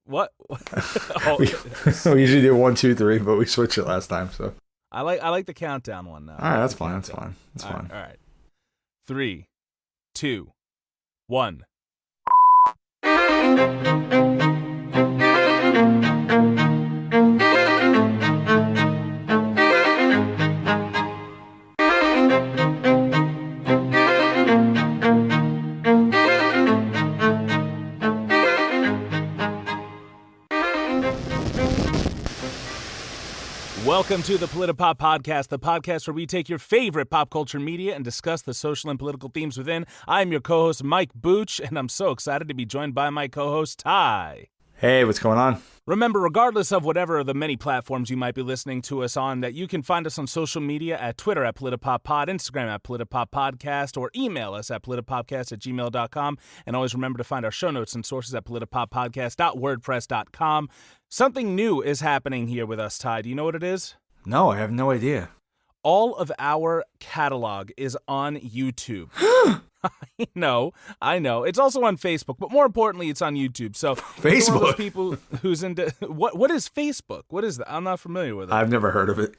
What? Oh, we usually do 1, 2, 3, but we switched it last time. So I like the countdown one now. all right, that's fine. That's fine. All right. 3, 2, 1. Welcome to the Politipop Podcast, the podcast where we take your favorite pop culture media and discuss the social and political themes within. I'm your co-host, Mike Booch, and I'm so excited to be joined by my co-host, Ty. Hey, what's going on? Remember, regardless of whatever the many platforms you might be listening to us on, that you can find us on social media at Twitter at PolitiPopPod, Instagram at PolitiPopPodcast, or email us at politipopcast@gmail.com. And always remember to find our show notes and sources at politipoppodcast.wordpress.com. Something new is happening here with us, Ty. Do you know what it is? No, I have no idea. All of our catalog is on YouTube. I know. It's also on Facebook, but more importantly, it's on YouTube. So Facebook. One of those people who's into what is Facebook? What is that? I'm not familiar with it. I've never heard of it.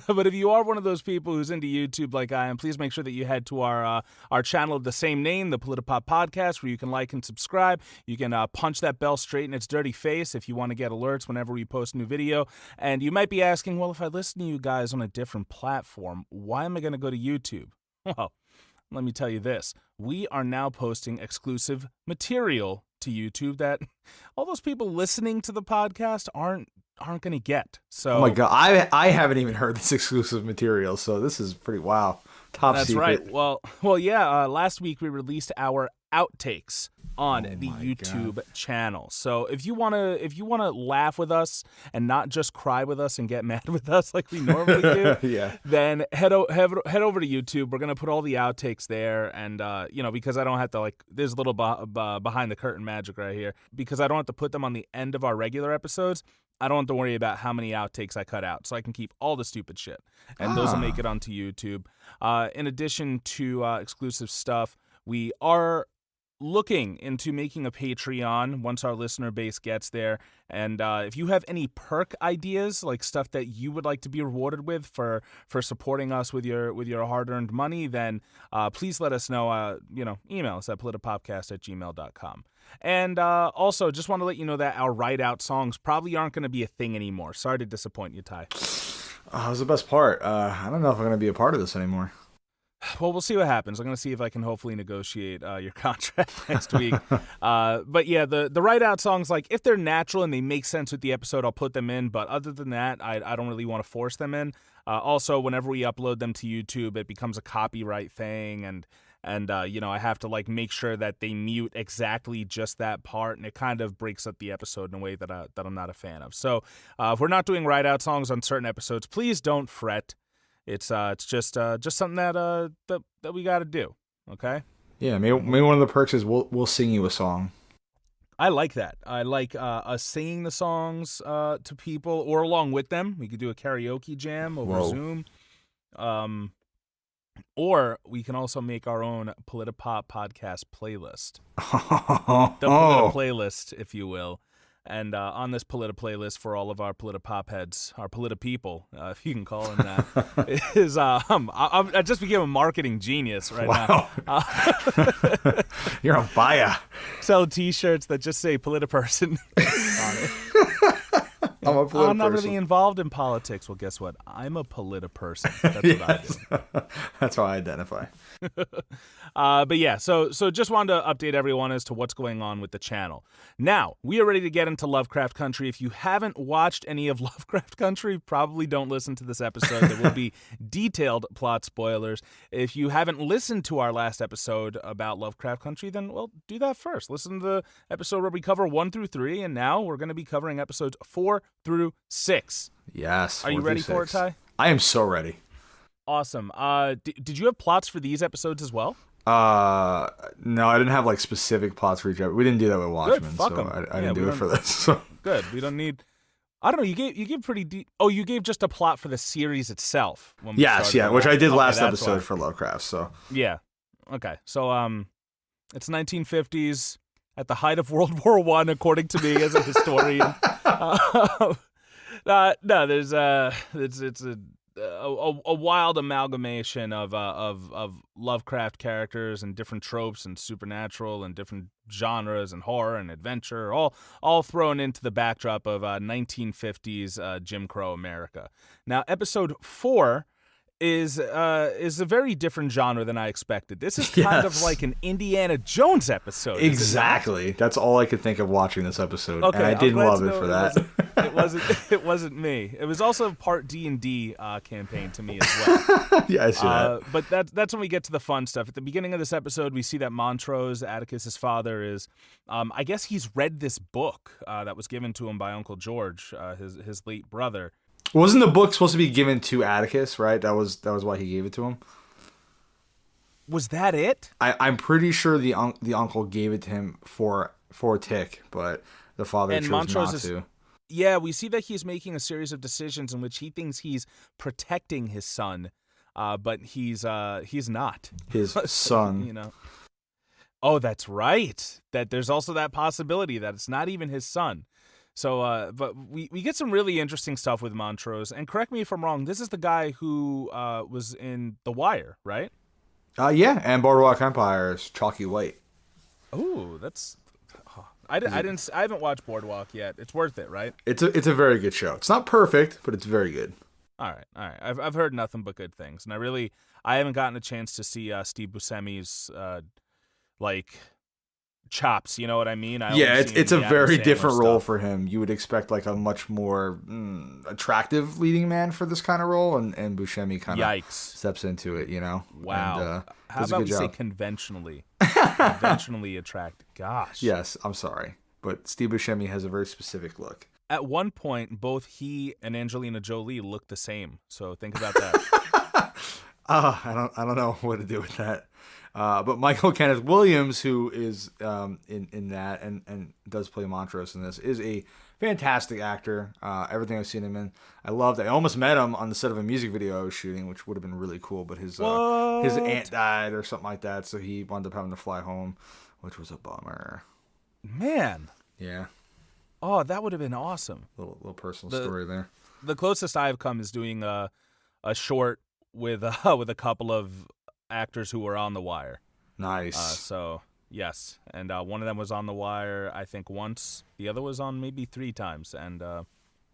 But if you are one of those people who's into YouTube like I am, please make sure that you head to our channel of the same name, the Politipop Podcast, where you can like and subscribe. You can punch that bell straight in its dirty face if you want to get alerts whenever we post a new video. And you might be asking, well, if I listen to you guys on a different platform, why am I going to go to YouTube? Well, let me tell you this. We are now posting exclusive material to YouTube that all those people listening to the podcast aren't going to get. So, oh my God, I haven't even heard this exclusive material, so this is pretty wow. Top that's secret. Right. Well, yeah. Last week we released our outtakes on the YouTube channel. So if you wanna laugh with us and not just cry with us and get mad with us like we normally do, yeah, then head over to YouTube. We're gonna put all the outtakes there, and because I don't have to there's a little behind the curtain magic right here, because I don't have to put them on the end of our regular episodes. I don't have to worry about how many outtakes I cut out, so I can keep all the stupid shit, and those will make it onto YouTube. In addition to exclusive stuff, we are looking into making a Patreon once our listener base gets there. And if you have any perk ideas, like stuff that you would like to be rewarded with for supporting us with your hard-earned money, then please let us know. Email us at politipopcast@gmail.com. And also, just want to let you know that our write-out songs probably aren't going to be a thing anymore. Sorry to disappoint you, Ty. That was the best part. I don't know if I'm going to be a part of this anymore. Well, we'll see what happens. I'm going to see if I can hopefully negotiate your contract next week. But yeah, the write-out songs, if they're natural and they make sense with the episode, I'll put them in. But other than that, I don't really want to force them in. Also, whenever we upload them to YouTube, it becomes a copyright thing. And I have to make sure that they mute exactly just that part, and it kind of breaks up the episode in a way that I'm not a fan of. So if we're not doing write-out songs on certain episodes, please don't fret. It's just something that we got to do. Okay. Yeah, maybe one of the perks is we'll sing you a song. I like that. I like us singing the songs to people or along with them. We could do a karaoke jam over Zoom. Or we can also make our own Politipop podcast playlist. The Polita playlist, if you will. And on this Polita playlist for all of our Politipop heads, our Polita people, if you can call them that, is I just became a marketing genius right now. You're on fire. Sell T-shirts that just say Polita person on it. I'm a Polita I'm not person. really involved in politics. Well, guess what? I'm a Polita person. That's what I do. That's how I identify. But yeah, so just wanted to update everyone as to what's going on with the channel. Now, we are ready to get into Lovecraft Country. If you haven't watched any of Lovecraft Country, probably don't listen to this episode. There will be detailed plot spoilers. If you haven't listened to our last episode about Lovecraft Country, then, well, do that first. Listen to the episode where we cover 1 through 3, and now we're going to be covering episodes 4 through 6. Yes. Are you ready for it, Ty? I am so ready. Awesome. Did you have plots for these episodes as well? No, I didn't have specific plots for each episode. We didn't do that with Watchmen, so I didn't do it for this. So. Good. We don't need. I don't know. You gave pretty deep. Oh, you gave just a plot for the series itself. Yes, which I did last episode for Lovecraft. So yeah. Okay. So it's 1950s. at the height of World War I, according to me as a historian. No, there's it's a wild amalgamation of Lovecraft characters and different tropes and supernatural and different genres and horror and adventure, all thrown into the backdrop of 1950s Jim Crow America. Now, episode 4 is a very different genre than I expected. This is kind of like an Indiana Jones episode. Exactly. That's all I could think of watching this episode. Okay, and I didn't love it for that. It wasn't me. It was also part D&D campaign to me as well. Yeah, I see that. But that's when we get to the fun stuff. At the beginning of this episode, we see that Montrose, Atticus' father, is, I guess he's read this book that was given to him by Uncle George, his late brother. Wasn't the book supposed to be given to Atticus, right? That was why he gave it to him. Was that it? I'm pretty sure the uncle gave it to him for Tick, but the father chose Montrose not to. Yeah, we see that he's making a series of decisions in which he thinks he's protecting his son, but he's not. His son. You know. Oh, that's right. That there's also that possibility that it's not even his son. So, but we get some really interesting stuff with Montrose. And correct me if I'm wrong, this is the guy who was in The Wire, right? Yeah, and Boardwalk Empire's Chalky White. Ooh, that's... I haven't watched Boardwalk yet. It's worth it, right? It's a very good show. It's not perfect, but it's very good. All right. I've heard nothing but good things, and I haven't gotten a chance to see Steve Buscemi's chops. You know what I mean? It's a very different role for him. You would expect like a much more attractive leading man for this kind of role, and Buscemi kind of steps into it. You know? Wow. And, how about we say conventionally? Conventionally attractive. Gosh. Yes, I'm sorry, but Steve Buscemi has a very specific look. At one point, both he and Angelina Jolie look the same. So think about that. I don't know what to do with that. But Michael Kenneth Williams, who is in that and does play Montrose in this, is a fantastic actor. Everything I've seen him in, I loved. I almost met him on the set of a music video I was shooting, which would have been really cool. But his aunt died or something like that, so he wound up having to fly home, which was a bummer. Man. Yeah. Oh, that would have been awesome. Little personal story there. The closest I've come is doing a short with a couple of actors who were on The Wire. Nice. So yes, and one of them was on The Wire, I think, once. The other was on maybe 3 times, and wow.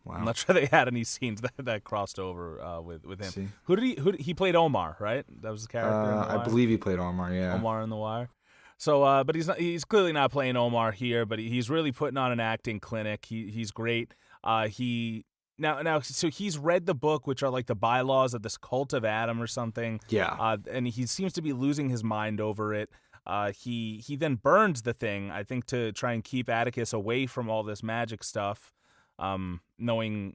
I'm not sure they had any scenes that crossed over with him. See? Who did he played Omar, right? That was the character. I believe he played Omar. Yeah. Omar in The Wire. So, but he's clearly not playing Omar here, but he's really putting on an acting clinic. He's great. Now, so he's read the book, which are like the bylaws of this cult of Adam or something. Yeah. And he seems to be losing his mind over it. He then burns the thing, I think, to try and keep Atticus away from all this magic stuff, knowing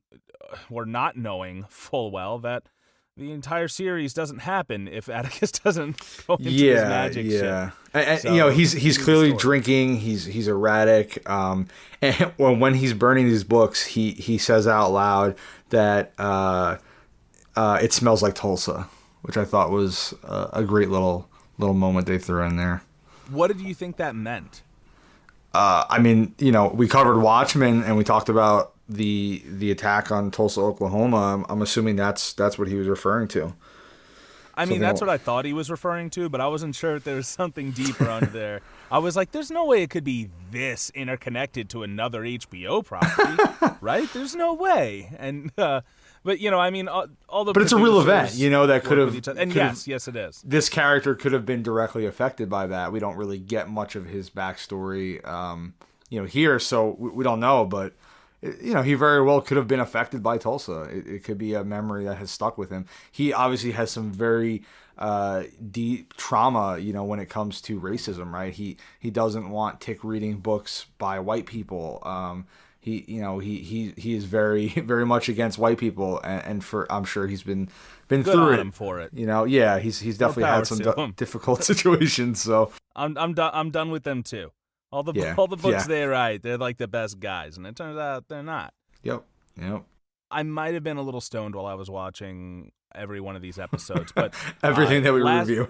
or not knowing full well that the entire series doesn't happen if Atticus doesn't go into his magic shit. And so, he's clearly drinking. He's erratic. And when he's burning these books, he says out loud that it smells like Tulsa, which I thought was a great little moment they threw in there. What did you think that meant? I mean, we covered Watchmen and we talked about the attack on Tulsa, Oklahoma. I'm assuming that's what he was referring to. I mean, that's what I thought he was referring to, but I wasn't sure if there was something deeper under there. I was like, there's no way it could be this interconnected to another HBO property, right? There's no way. And but I mean, all the. But it's a real event, that could have. And yes, it is. This character could have been directly affected by that. We don't really get much of his backstory, here, so we don't know. But he very well could have been affected by Tulsa. It could be a memory that has stuck with him. He obviously has some very deep trauma, when it comes to racism, right? He doesn't want Tick reading books by white people. He is very, very much against white people, and I'm sure he's been good through on it. him for it. He's definitely had some difficult situations. So I'm done with them too. All the books they write, they're like the best guys, and it turns out they're not. Yep. I might have been a little stoned while I was watching every one of these episodes, but everything that we review.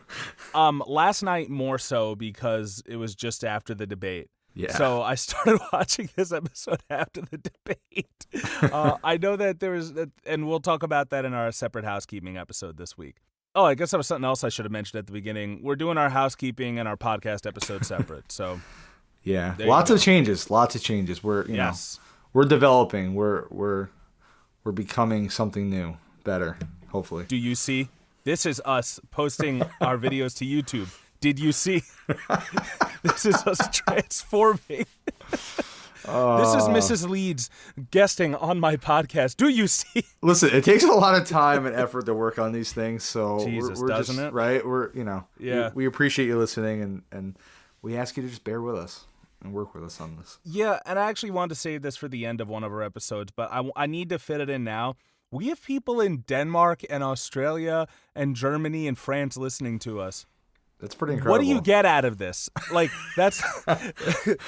Last night more so because it was just after the debate. Yeah. So I started watching this episode after the debate. I know that there was, and we'll talk about that in our separate housekeeping episode this week. Oh, I guess that was something else I should have mentioned at the beginning. We're doing our housekeeping and our podcast episode separate. So yeah, lots of changes. We're we're developing. We're becoming something new, better, hopefully. Do you see? This is us posting our videos to YouTube. Did you see? This is us transforming. This is Mrs. Leeds guesting on my podcast. Do you see? Listen, it takes a lot of time and effort to work on these things, so Jesus, we're doesn't just, it? right? We appreciate you listening, and we ask you to just bear with us and work with us on this. Yeah, and I actually wanted to save this for the end of one of our episodes, but I need to fit it in now. We have people in Denmark and Australia and Germany and France listening to us. That's pretty incredible. What do you get out of this? Like, that's...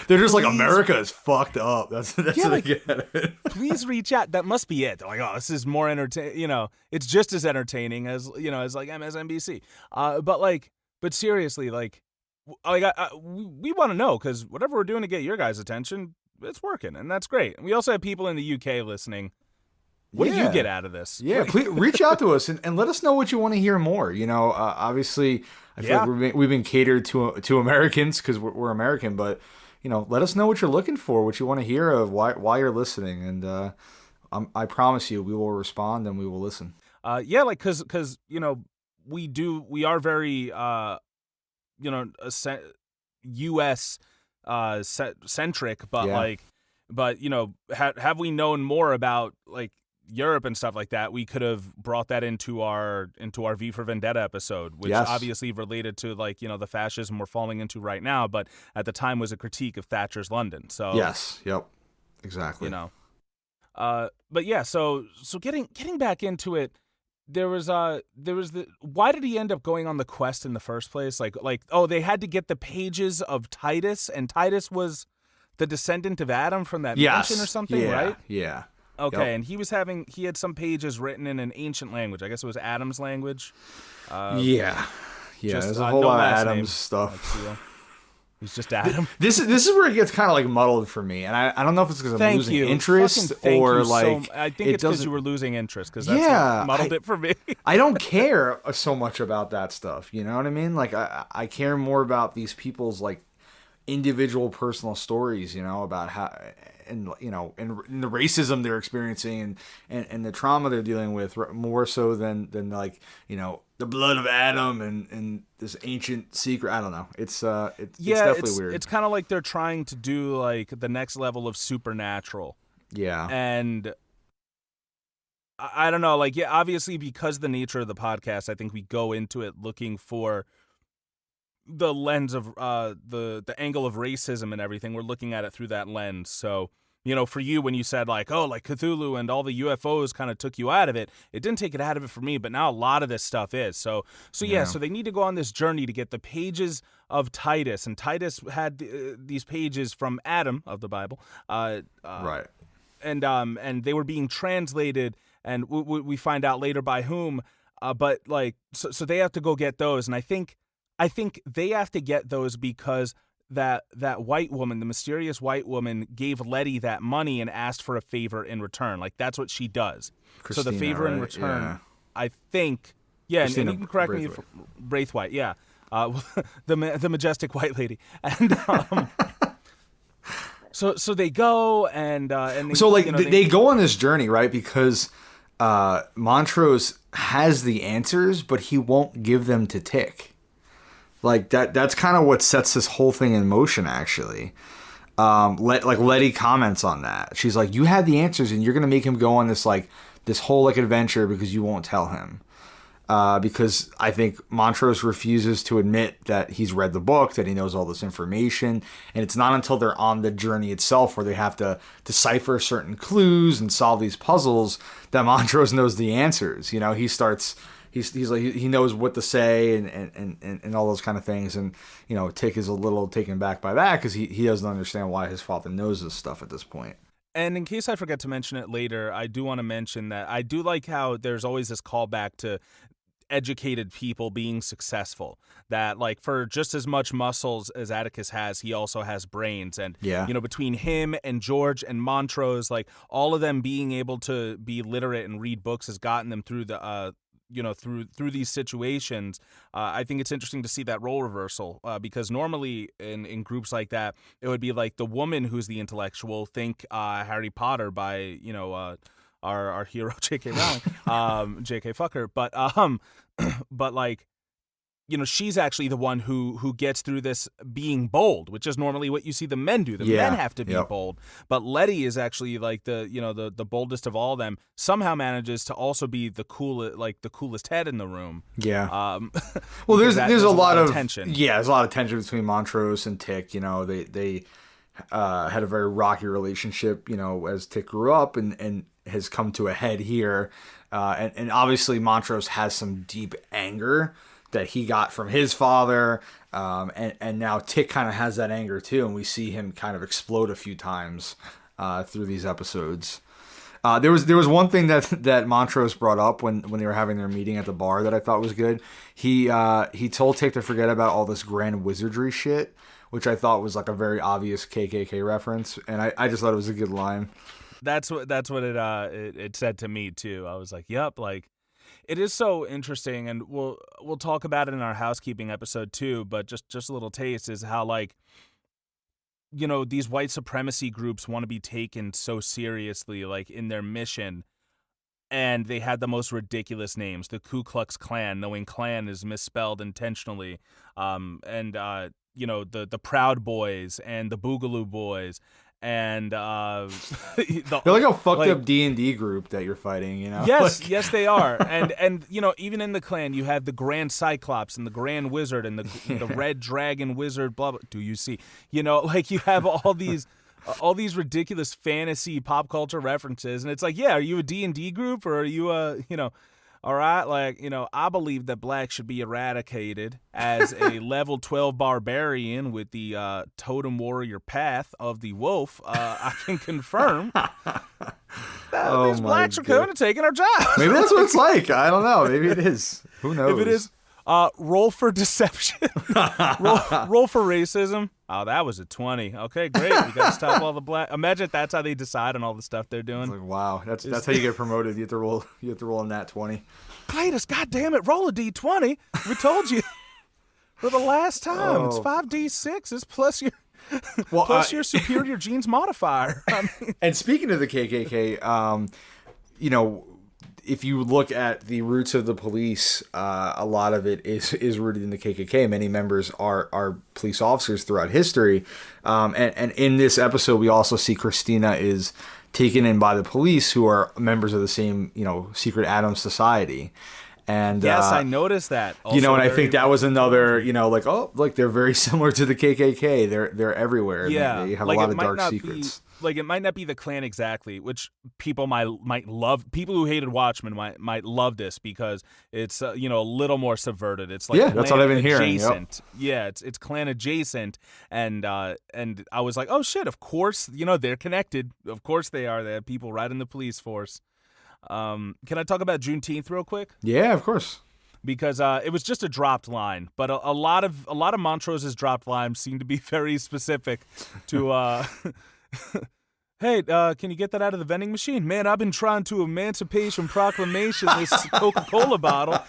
They're just like, America is fucked up. That's what they get out of it. Please reach out. That must be it. They're like, oh, this is more entertaining. It's just as entertaining as, as like MSNBC. But seriously, we want to know, because whatever we're doing to get your guys' attention, it's working, and that's great. And we also have people in the UK listening. What do you get out of this? Yeah, please reach out to us and let us know what you want to hear more. Obviously, I feel like we've been catered to Americans because we're American, but let us know what you're looking for, what you want to hear of, why you're listening, and I promise you, we will respond and we will listen. Because we are very U.S. Centric, but have we known more about Europe and stuff like that, we could have brought that into our V for Vendetta episode, which obviously related to the fascism we're falling into right now, but at the time was a critique of Thatcher's London. So exactly. But yeah, so getting back into it, there was why did he end up going on the quest in the first place? They had to get the pages of Titus, and Titus was the descendant of Adam from that mansion or something, right? Yeah. Okay, and he had some pages written in an ancient language. I guess it was Adam's language. There's a whole lot of Adam's stuff. He's just Adam. This is where it gets kind of muddled for me, and I don't know if it's because I'm losing interest or I think it's because you were losing interest, because that's what muddled it for me. I don't care so much about that stuff. You know what I mean? I care more about these people's individual personal stories. About how. And and the racism they're experiencing and the trauma they're dealing with, more so than the blood of Adam and this ancient secret. I don't know. It's definitely weird. It's kind of like they're trying to do the next level of supernatural. Yeah. And I don't know. Obviously because of the nature of the podcast, I think we go into it looking for the lens of the angle of racism and everything. We're looking at it through that lens. So, for you, when you said Cthulhu and all the UFOs kind of took you out of it, it didn't take it out of it for me, but now a lot of this stuff is. So they need to go on this journey to get the pages of Titus, and Titus had these pages from Adam of the Bible. Right. And they were being translated, and we find out later by whom, but so they have to go get those, and I think they have to get those because that white woman, the mysterious white woman, gave Letty that money and asked for a favor in return. That's what she does. Christina, so the favor in return, I think, and you can correct me if Braithwaite, the majestic white lady, and so they go and they go on this journey, right? Because Montrose has the answers, but he won't give them to Tick. That's kind of what sets this whole thing in motion, actually. Letty comments on that. She's like, you have the answers and you're going to make him go on this whole adventure because you won't tell him. Because I think Montrose refuses to admit that he's read the book, that he knows all this information. And it's not until they're on the journey itself where they have to decipher certain clues and solve these puzzles that Montrose knows the answers. He starts... He's he knows what to say and all those kind of things, and Tick is a little taken back by that because he doesn't understand why his father knows this stuff at this point. And in case I forget to mention it later, I do want to mention that I do like how there's always this callback to educated people being successful. That like for just as much muscles as Atticus has, he also has brains. And between him and George and Montrose, like all of them being able to be literate and read books has gotten them through the through these situations. I think it's interesting to see that role reversal because normally in groups like that, it would be like the woman who's the intellectual. Think Harry Potter by our hero J.K. Rowling, J.K. Fucker, but like she's actually the one who gets through this being bold, which is normally what you see the men do. The men have to be bold, but Letty is actually like the boldest of all of them. Somehow manages to also be the coolest head in the room. Yeah. Well, there's a lot of tension. Yeah, there's a lot of tension between Montrose and Tick. They had a very rocky relationship. As Tick grew up and has come to a head here, and obviously Montrose has some deep anger that he got from his father, and now Tick kind of has that anger too, and we see him kind of explode a few times through these episodes. There was one thing that Montrose brought up when they were having their meeting at the bar that I thought was good. He told Tick to forget about all this grand wizardry shit, which I thought was like a very obvious KKK reference, and I just thought it was a good line. That's what it said to me too. I was like, yep, like. It is so interesting, and we'll talk about it in our housekeeping episode too, but just a little taste is how, like, these white supremacy groups want to be taken so seriously, like, in their mission, and they had the most ridiculous names. The Ku Klux Klan, knowing Klan is misspelled intentionally, the Proud Boys and the Boogaloo Boys. And they're like a fucked up D&D group that you're fighting, Yes, they are. And even in the Klan, you have the Grand Cyclops and the Grand Wizard and the Red Dragon Wizard. Blah blah. Do you see? You have all these ridiculous fantasy pop culture references, and it's like, yeah, are you a D&D group or are you all right, like, I believe that black should be eradicated as a level 12 barbarian with the totem warrior path of the wolf. I can confirm these blacks are coming and taking our jobs. Maybe that's what it's like. I don't know. Maybe it is. Who knows? If it is, roll for deception. roll for racism. Oh, that was a 20. Okay, great. We got to stop all the black. Imagine if that's how they decide on all the stuff they're doing. It's like, wow, that's how you get promoted. You have to roll a nat 20. Cletus, goddamn it, roll a d20. We told you for the last time. It's 5d6s plus your superior genes modifier. And speaking of the KKK, if you look at the roots of the police, a lot of it is rooted in the KKK. Many members are police officers throughout history. And in this episode, we also see Christina is taken in by the police who are members of the same, secret Atom Society. And yes, I noticed that. Also and I think that was another, they're very similar to the KKK. They're everywhere. Yeah. They have a lot of dark secrets. It might not be the Klan exactly, which people might love. People who hated Watchmen might love this because it's a little more subverted. It's like that's what I've been hearing. Yep. Yeah, it's Klan adjacent, and I was like, oh shit, of course, they're connected. Of course they are. They have people right in the police force. Can I talk about Juneteenth real quick? Yeah, of course. Because it was just a dropped line, but a lot of Montrose's dropped lines seem to be very specific to. Hey, can you get that out of the vending machine? Man, I've been trying to Emancipation Proclamation this Coca-Cola bottle.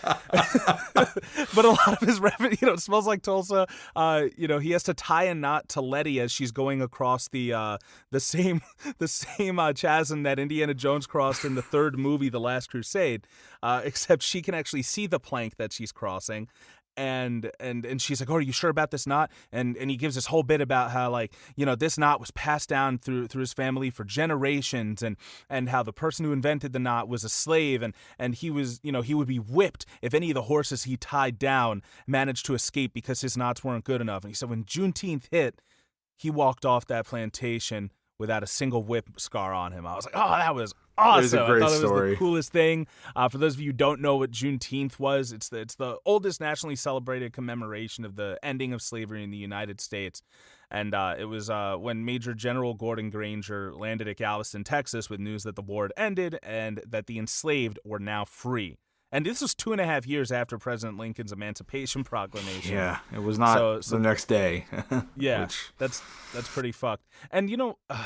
But a lot of his revenue, it smells like Tulsa. He has to tie a knot to Letty as she's going across the same chasm that Indiana Jones crossed in the third movie, The Last Crusade, except she can actually see the plank that she's crossing. And she's like, oh, are you sure about this knot? And he gives this whole bit about how, like, this knot was passed down through his family for generations, and how the person who invented the knot was a slave, and he was, he would be whipped if any of the horses he tied down managed to escape because his knots weren't good enough. And he said when Juneteenth hit, he walked off that plantation without a single whip scar on him. I was like, oh, that was awesome. It was a great I thought story. It was the coolest thing. For those of you who don't know what Juneteenth was, it's the oldest nationally celebrated commemoration of the ending of slavery in the United States. And it was when Major General Gordon Granger landed at Galveston, Texas, with news that the war had ended and that the enslaved were now free. And this was 2.5 years after President Lincoln's Emancipation Proclamation. Yeah, it was not the next day. Yeah, that's pretty fucked. And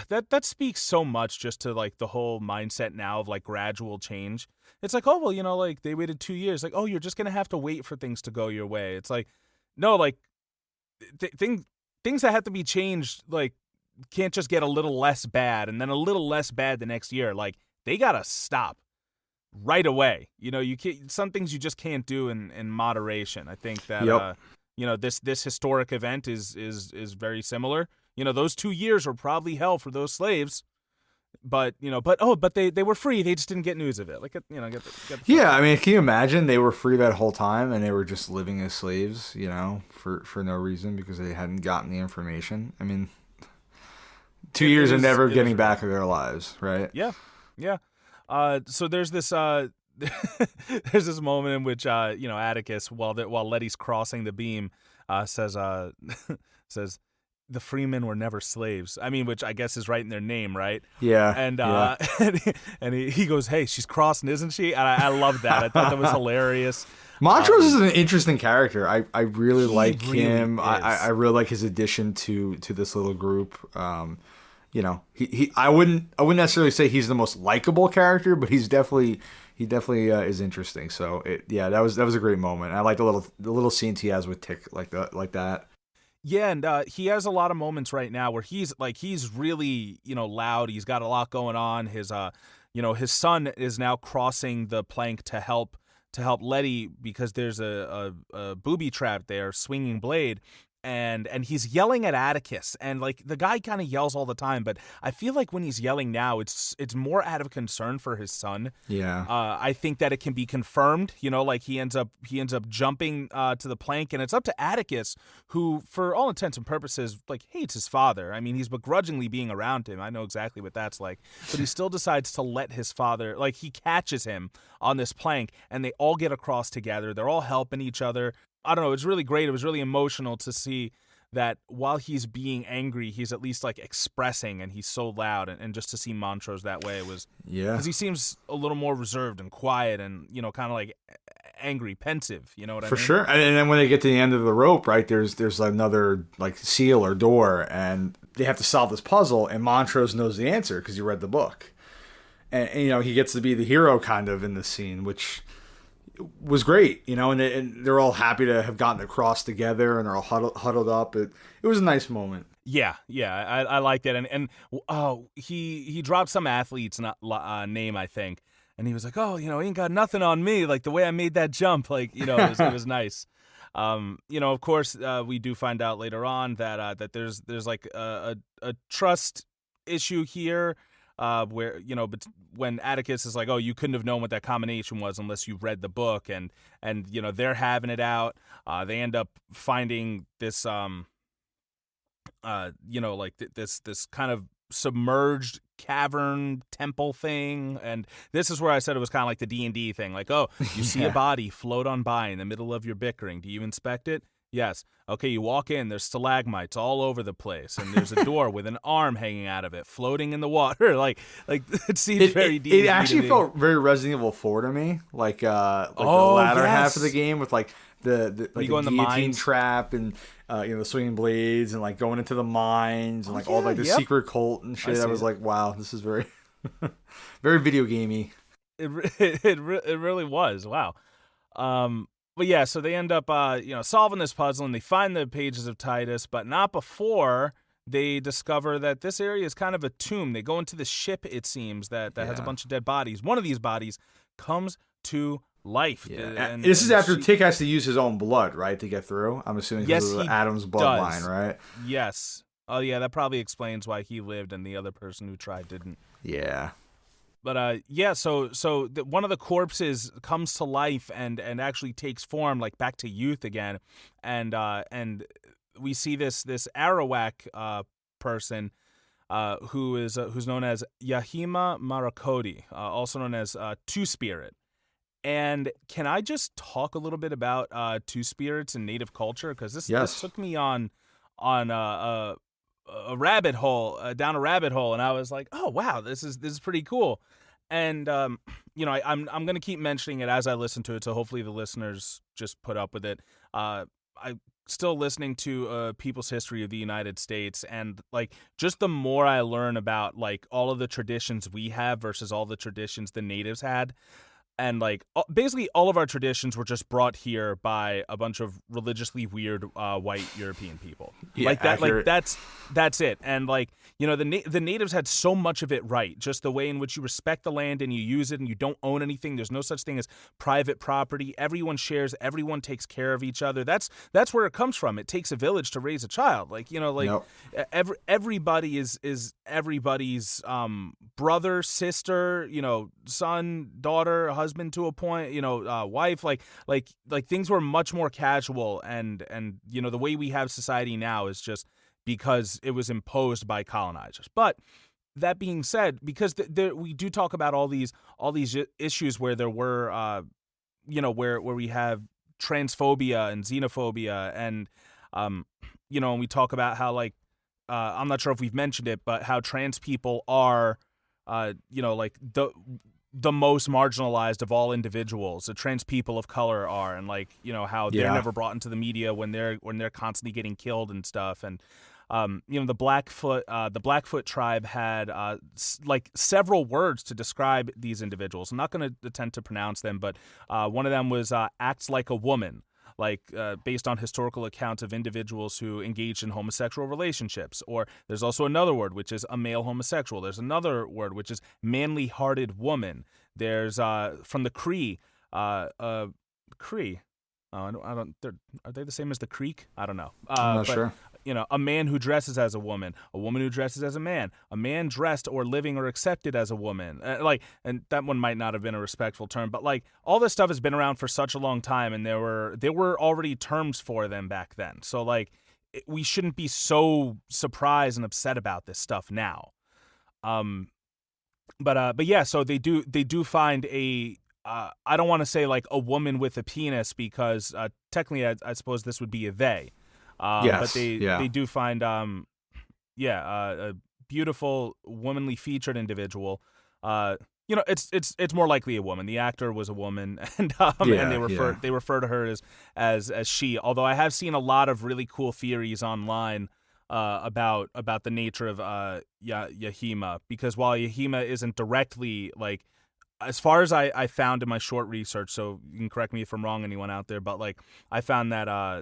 that speaks so much just to like the whole mindset now of like gradual change. It's like, oh well, like they waited 2 years. Like, oh, you're just gonna have to wait for things to go your way. It's like, no, like things that have to be changed like can't just get a little less bad and then a little less bad the next year. Like they gotta stop right away. You can't, some things you just can't do in moderation. I think that this historic event is very similar. Those 2 years were probably hell for those slaves, but they were free. They just didn't get news of it. Like get the yeah. I mean, can you imagine they were free that whole time and they were just living as slaves, for no reason because they hadn't gotten the information. I mean, 2 years of never getting back of their lives, right? Yeah. So there's this there's this moment in which Atticus, while Letty's crossing the beam, says the freemen were never slaves. I mean, which I guess is right in their name, right? Yeah. And and he goes, "Hey, she's crossing, isn't she?" And I love that. I thought that was hilarious. Montrose is an interesting character. I really like him. I really like his addition to this little group. I wouldn't necessarily say he's the most likable character, but he definitely is interesting. So that was a great moment. I like the little scenes he has with Tick like that. Yeah, and he has a lot of moments right now where he's really loud. He's got a lot going on. His his son is now crossing the plank to help Letty because there's a booby trap there, swinging blade. And he's yelling at Atticus, and like the guy kind of yells all the time, but I feel like when he's yelling now, it's more out of concern for his son. Yeah. I think that it can be confirmed. Like he ends up jumping to the plank, and it's up to Atticus, who, for all intents and purposes, like hates his father. I mean, he's begrudgingly being around him. I know exactly what that's like, but he still decides to let his father. Like he catches him on this plank, and they all get across together. They're all helping each other. I don't know. It was really great. It was really emotional to see that while he's being angry, he's at least like expressing, and he's so loud. And just to see Montrose that way was because he seems a little more reserved and quiet, and kind of like angry, pensive. You know what I mean? For sure. And then when they get to the end of the rope, right? There's another like seal or door, and they have to solve this puzzle. And Montrose knows the answer because he read the book, and he gets to be the hero kind of in this scene, which was great, and they're all happy to have gotten across together, and they're all huddled up. It was a nice moment. Yeah, I like that, and he dropped some athlete's name, I think, and he was like, he ain't got nothing on me, like the way I made that jump, like it was nice. Of course, we do find out later on that there's like a trust issue here. Where but when Atticus is like, oh, you couldn't have known what that combination was unless you read the book, and they're having it out. They end up finding this this kind of submerged cavern temple thing, and this is where I said it was kind of like the D&D thing, like, oh, you see a body float on by in the middle of your bickering. Do you inspect it? Yes. Okay, you walk in, there's stalagmites all over the place, and there's a door with an arm hanging out of it, floating in the water. Like it seemed very deep. It actually felt very Resident Evil 4 to me, like the latter half of the game with like the guillotine trap and the swinging blades and like going into the mines and all like the secret cult and shit. I was like, wow, this is very very video gamey. It really was. Wow. But yeah, so they end up, solving this puzzle, and they find the pages of Titus, but not before they discover that this area is kind of a tomb. They go into the ship, it seems, that has a bunch of dead bodies. One of these bodies comes to life. Yeah. And this is after Tick has to use his own blood, right, to get through? I'm assuming because of Adam's bloodline, right? Yes. Oh, yeah, that probably explains why he lived and the other person who tried didn't. Yeah. But so one of the corpses comes to life and actually takes form, like back to youth again, and we see this Arawak person who's known as Yahima Marakodi, also known as Two Spirit. And can I just talk a little bit about Two Spirits in Native culture, because this took me on a rabbit hole, down a rabbit hole, and I was like, oh wow, this is pretty cool. And I'm going to keep mentioning it as I listen to it, so hopefully the listeners just put up with it. I'm still listening to People's History of the United States, and like just the more I learn about like all of the traditions we have versus all the traditions the natives had. And like basically all of our traditions were just brought here by a bunch of religiously weird white European people. Yeah, like that. accurate. Like that's it. And like the natives had so much of it right. Just the way in which you respect the land and you use it and you don't own anything. There's no such thing as private property. Everyone shares. Everyone takes care of each other. That's where it comes from. It takes a village to raise a child. Like Yep. everybody is everybody's brother, sister, son, daughter, husband to a point, wife. Like things were much more casual, and the way we have society now is just because it was imposed by colonizers. But that being said, because we do talk about all these issues where there were where we have transphobia and xenophobia, and and we talk about how like I'm not sure if we've mentioned it, but how trans people are like the most marginalized of all individuals. The trans people of color are, and like how they're never brought into the media when they're constantly getting killed and stuff. And the Blackfoot tribe had like several words to describe these individuals. I'm not going to attempt to pronounce them, but one of them was acts like a woman. Like based on historical accounts of individuals who engaged in homosexual relationships. Or there's also another word, which is a male homosexual. There's another word, which is manly-hearted woman. There's from the Cree, Cree. I don't. Are they the same as the Creek? I don't know. I'm not sure. A man who dresses as a woman who dresses as a man dressed or living or accepted as a woman. And that one might not have been a respectful term, but like all this stuff has been around for such a long time, and there were already terms for them back then. So like we shouldn't be so surprised and upset about this stuff now. But yeah, so they do find a I don't want to say like a woman with a penis, because technically I suppose this would be a they. Yes, but they do find a beautiful womanly featured individual. It's more likely a woman. The actor was a woman, and they refer to her as she. Although I have seen a lot of really cool theories online about the nature of Yahima, because while Yahima isn't directly like, as far as I found in my short research, so you can correct me if I'm wrong, anyone out there, but like I found that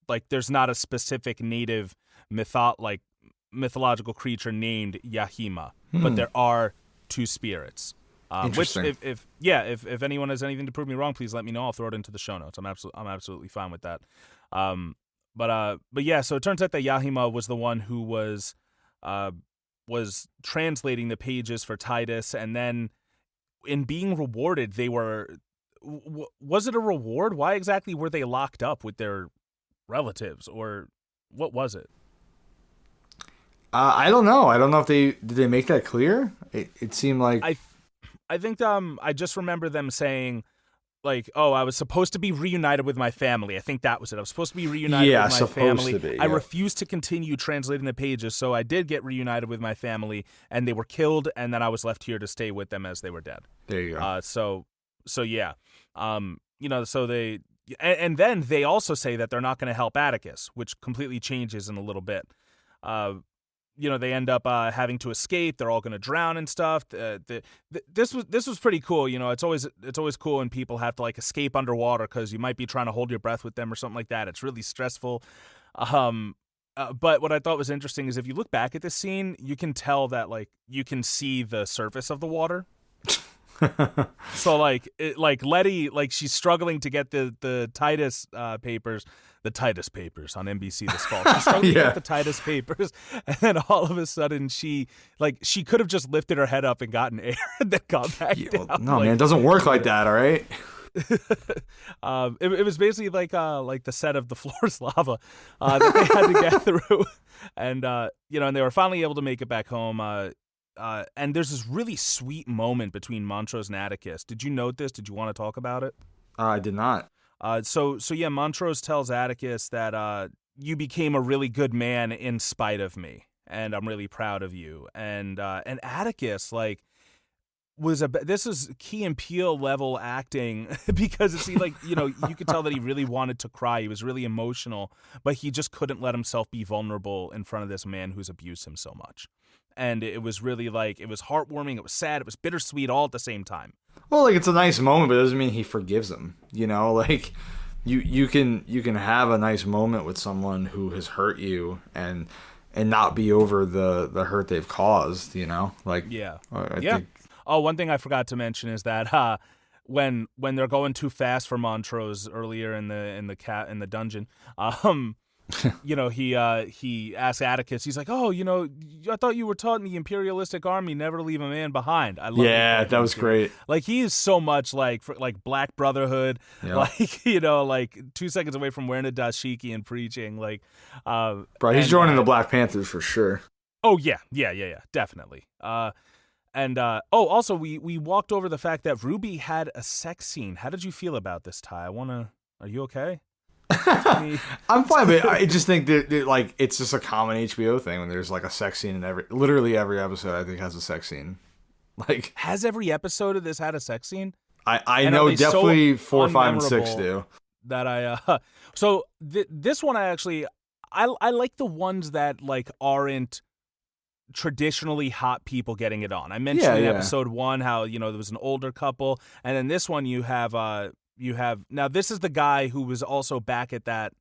like there's not a specific native mythological creature named Yahima, but there are two spirits. Which if anyone has anything to prove me wrong, please let me know. I'll throw it into the show notes. I'm absolutely fine with that. But yeah, so it turns out that Yahima was the one who was translating the pages for Titus, and then in being rewarded, they were. Was it a reward? Why exactly were they locked up with their relatives, or what was it? I don't know. I don't know if did they make that clear? It seemed like I think I just remember them saying like, oh, I was supposed to be reunited with my family. I think that was it. I was supposed to be reunited with my family. To be, yeah. I refused to continue translating the pages, so I did get reunited with my family, and they were killed, and then I was left here to stay with them as they were dead. There you go. So yeah. So they. And then they also say that they're not going to help Atticus, which completely changes in a little bit. They end up having to escape. They're all going to drown and stuff. This was pretty cool. It's always cool when people have to like escape underwater, because you might be trying to hold your breath with them or something like that. It's really stressful. But what I thought was interesting is if you look back at this scene, you can tell that like you can see the surface of the water. So like Letty, like she's struggling to get the Titus papers, the Titus papers on NBC this fall. She's struggling to get the Titus papers, and then all of a sudden she could have just lifted her head up and gotten air and then gone back down. No, man, it doesn't work like that. All right. It was basically like the set of The Floor's Lava that they had to get through, and and they were finally able to make it back home. And there's this really sweet moment between Montrose and Atticus. Did you note this? Did you want to talk about it? I did not. So yeah, Montrose tells Atticus that you became a really good man in spite of me, and I'm really proud of you. And Atticus, like, this is Key and Peele level acting because it's like, you could tell that he really wanted to cry. He was really emotional, but he just couldn't let himself be vulnerable in front of this man who's abused him so much. And it was really like, it was heartwarming, it was sad, it was bittersweet all at the same time. Well, like, it's a nice moment, but it doesn't mean he forgives him. Like you can have a nice moment with someone who has hurt you and not be over the hurt they've caused. Like, yeah, I think. Oh, one thing I forgot to mention is that when they're going too fast for Montrose earlier in the dungeon, he asks Atticus. He's like, "Oh, I thought you were taught in the imperialistic army never to leave a man behind." I love that was great. Like, he is so much like Black Brotherhood. Yeah. Like, like 2 seconds away from wearing a dashiki and preaching. Like, bro, he's joining the Black Panthers for sure. Oh yeah, definitely. Also we walked over the fact that Ruby had a sex scene. How did you feel about this, Ty? Are you okay? I'm fine, but I just think that like, it's just a common HBO thing when there's like a sex scene in literally every episode. I think has a sex scene. Like, has every episode of this had a sex scene? I know definitely so 4, 5, and 6 do. That so this one I like the ones that like aren't traditionally hot people getting it on. I mentioned in episode 1 how there was an older couple, and then this one you have now this is the guy who was also back at that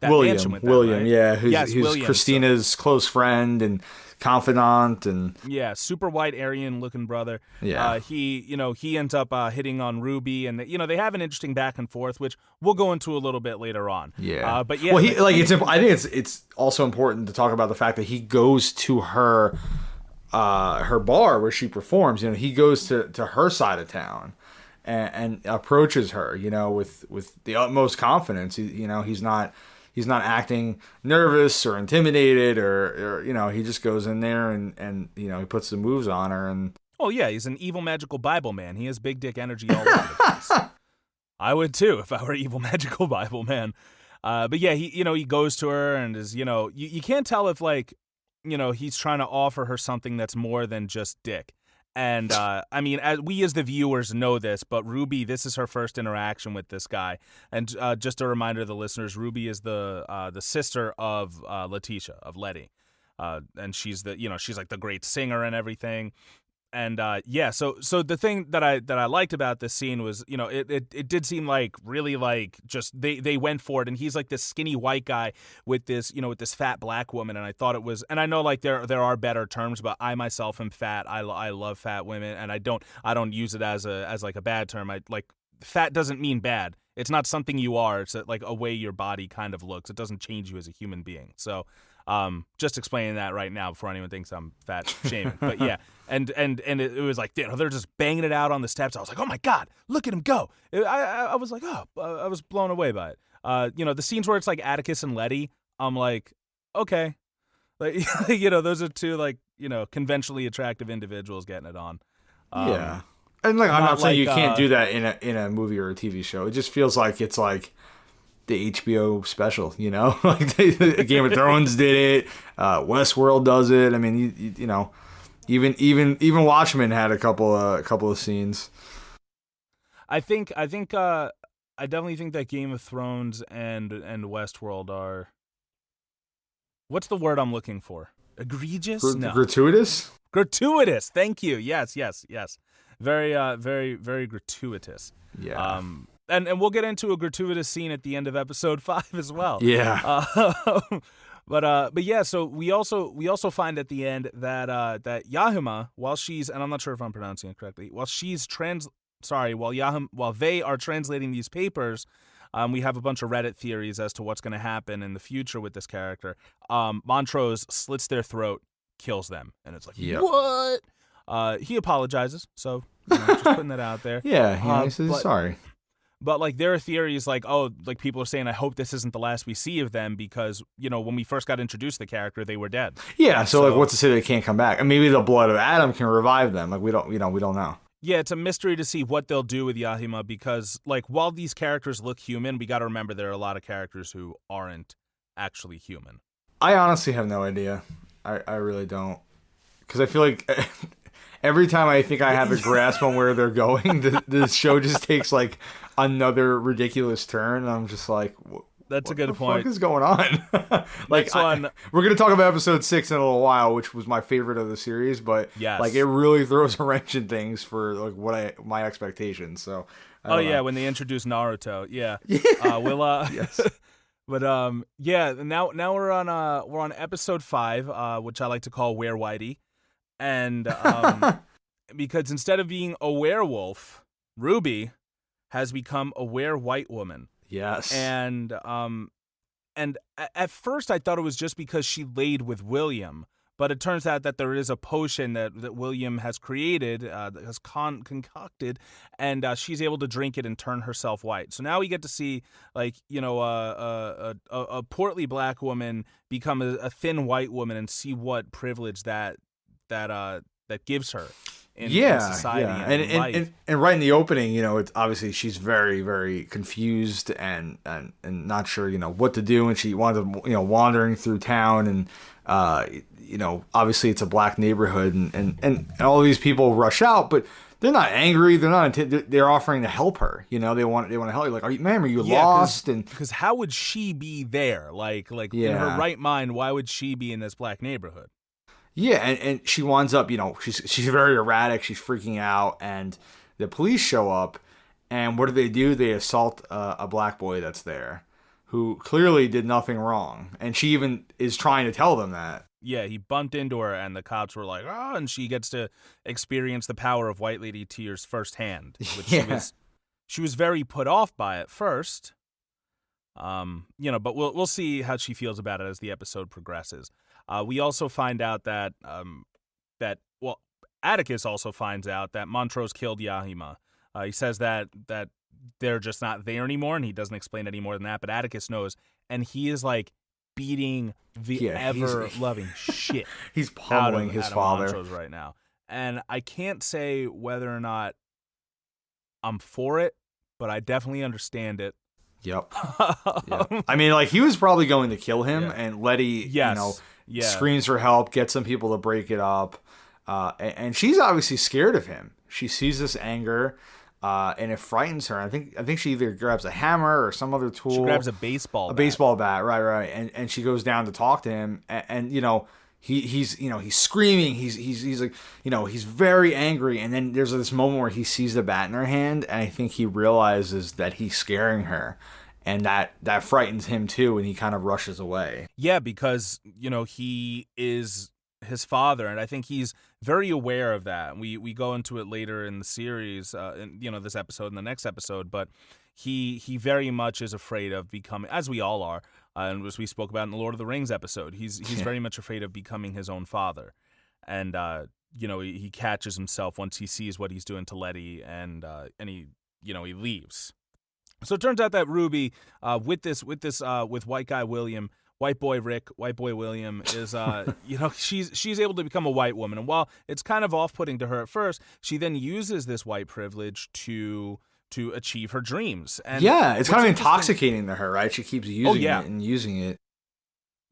mansion with them, William, right? yeah, who's William, Christina's close friend and confidant, and super white Aryan looking brother. He ends up hitting on Ruby, and they have an interesting back and forth, which we'll go into a little bit later on. But well, I think it's also important to talk about the fact that he goes to her bar where she performs. He goes to her side of town and approaches her, with the utmost confidence. He's not acting nervous or intimidated or he just goes in there and he puts the moves on her. And he's an evil magical Bible man. He has big dick energy all over the place. I would too if I were evil magical Bible man. But yeah, he goes to her and is, you can't tell if like, he's trying to offer her something that's more than just dick. And, I mean, as the viewers know this, but Ruby, this is her first interaction with this guy. And just a reminder to the listeners, Ruby is the sister of Letitia, of Letty. And she's she's like the great singer and everything. And, so the thing that I liked about this scene was, it did seem like really like just they went for it. And he's like this skinny white guy with this, with this fat black woman. And I thought it was, and I know like there are better terms, but I myself am fat. I love fat women, and I don't use it as like a bad term. I like, fat doesn't mean bad. It's not something you are. It's like a way your body kind of looks. It doesn't change you as a human being. So, just explaining that right now before anyone thinks I'm fat shaming. But yeah, and it was like, they're just banging it out on the steps. I was like, oh my God, look at him go. I was like, I was blown away by it. The scenes where it's like Atticus and Letty, I'm like, okay. Like, those are two like, conventionally attractive individuals getting it on. Yeah. And like, I'm not saying you can't do that in a movie or a TV show. It just feels like it's like the HBO special, like Game of Thrones did it, Westworld does it. I mean, even Watchmen had a couple of scenes. I definitely think that Game of Thrones and Westworld are, what's the word I'm looking for? Egregious? No. Gratuitous? Gratuitous. Thank you. Yes. Very, very, very gratuitous. Yeah. And we'll get into a gratuitous scene at the end of episode 5 as well. Yeah. But yeah, so we also find at the end that Yahima, while she's, and I'm not sure if I'm pronouncing it correctly, while they are translating these papers, we have a bunch of Reddit theories as to what's going to happen in the future with this character. Montrose slits their throat, kills them, and it's like, what? He apologizes, so just putting that out there. Yeah, he says sorry. But like, there are theories like, like people are saying, I hope this isn't the last we see of them because, when we first got introduced to the character, they were dead. Yeah, so like, what's to say they can't come back? And maybe the blood of Adam can revive them. Like, we don't know. Yeah, it's a mystery to see what they'll do with Yahima because, like, while these characters look human, we got to remember there are a lot of characters who aren't actually human. I honestly have no idea. I really don't. Because I feel like every time I think I have a grasp on where they're going, the show just takes like another ridiculous turn. And I'm just like, that's a good point. What the fuck is going on? Like, we're gonna talk about episode 6 in a little while, which was my favorite of the series, but like it really throws a wrench in things for like my expectations. So, when they introduce Naruto, yes. But now we're on episode 5, which I like to call WereWhitey, and because instead of being a werewolf, Ruby has become a were-white woman. Yes. And at first I thought it was just because she laid with William, but it turns out that there is a potion that William has created, that has concocted, and she's able to drink it and turn herself white. So now we get to see, like, you know, a portly black woman become a thin white woman and see what privilege that gives her. In society and life. And right in the opening, you know, it's obviously she's very, very confused and not sure, you know, what to do, and she wanted, you know, wandering through town, and you know, obviously it's a black neighborhood, and all these people rush out, but they're not angry, they're offering to help her, you know, they want to help you, like, are you lost? And because how would she be there, like in her right mind, why would she be in this black neighborhood? Yeah, and she winds up, you know, she's very erratic, she's freaking out, and the police show up, and what do? They assault a black boy that's there, who clearly did nothing wrong, and she even is trying to tell them that. Yeah, he bumped into her, and the cops were like, oh, and she gets to experience the power of White Lady Tears firsthand, which she was very put off by at first, you know, but we'll see how she feels about it as the episode progresses. We also find out that Atticus also finds out that Montrose killed Yahima. He says that they're just not there anymore, and he doesn't explain any more than that. But Atticus knows, and he is like beating the ever-loving shit. He's pummeling his father Montrose right now, and I can't say whether or not I'm for it, but I definitely understand it. Yep. I mean, like, he was probably going to kill him, and Letty, you know, screams for help, gets some people to break it up, and she's obviously scared of him. She sees this anger, and it frightens her. I think she either grabs a hammer or some other tool. She grabs a baseball bat, right, and she goes down to talk to him, and you know, he's screaming, he's like, you know, he's very angry, and then there's this moment where he sees the bat in her hand, and I think he realizes that he's scaring her. And that frightens him too, and he kind of rushes away. Yeah, because, you know, he is his father, and I think he's very aware of that. We go into it later in the series, in, you know, this episode and the next episode, but he very much is afraid of becoming, as we all are, and as we spoke about in the Lord of the Rings episode, he's very much afraid of becoming his own father. And, you know, he catches himself once he sees what he's doing to Letty, and he, you know, he leaves. So it turns out that Ruby, with white guy William, white boy Rick, white boy William, is, you know, she's able to become a white woman. And while it's kind of off-putting to her at first, she then uses this white privilege to achieve her dreams. And yeah, it's kind of intoxicating to her, right? She keeps using it and using it.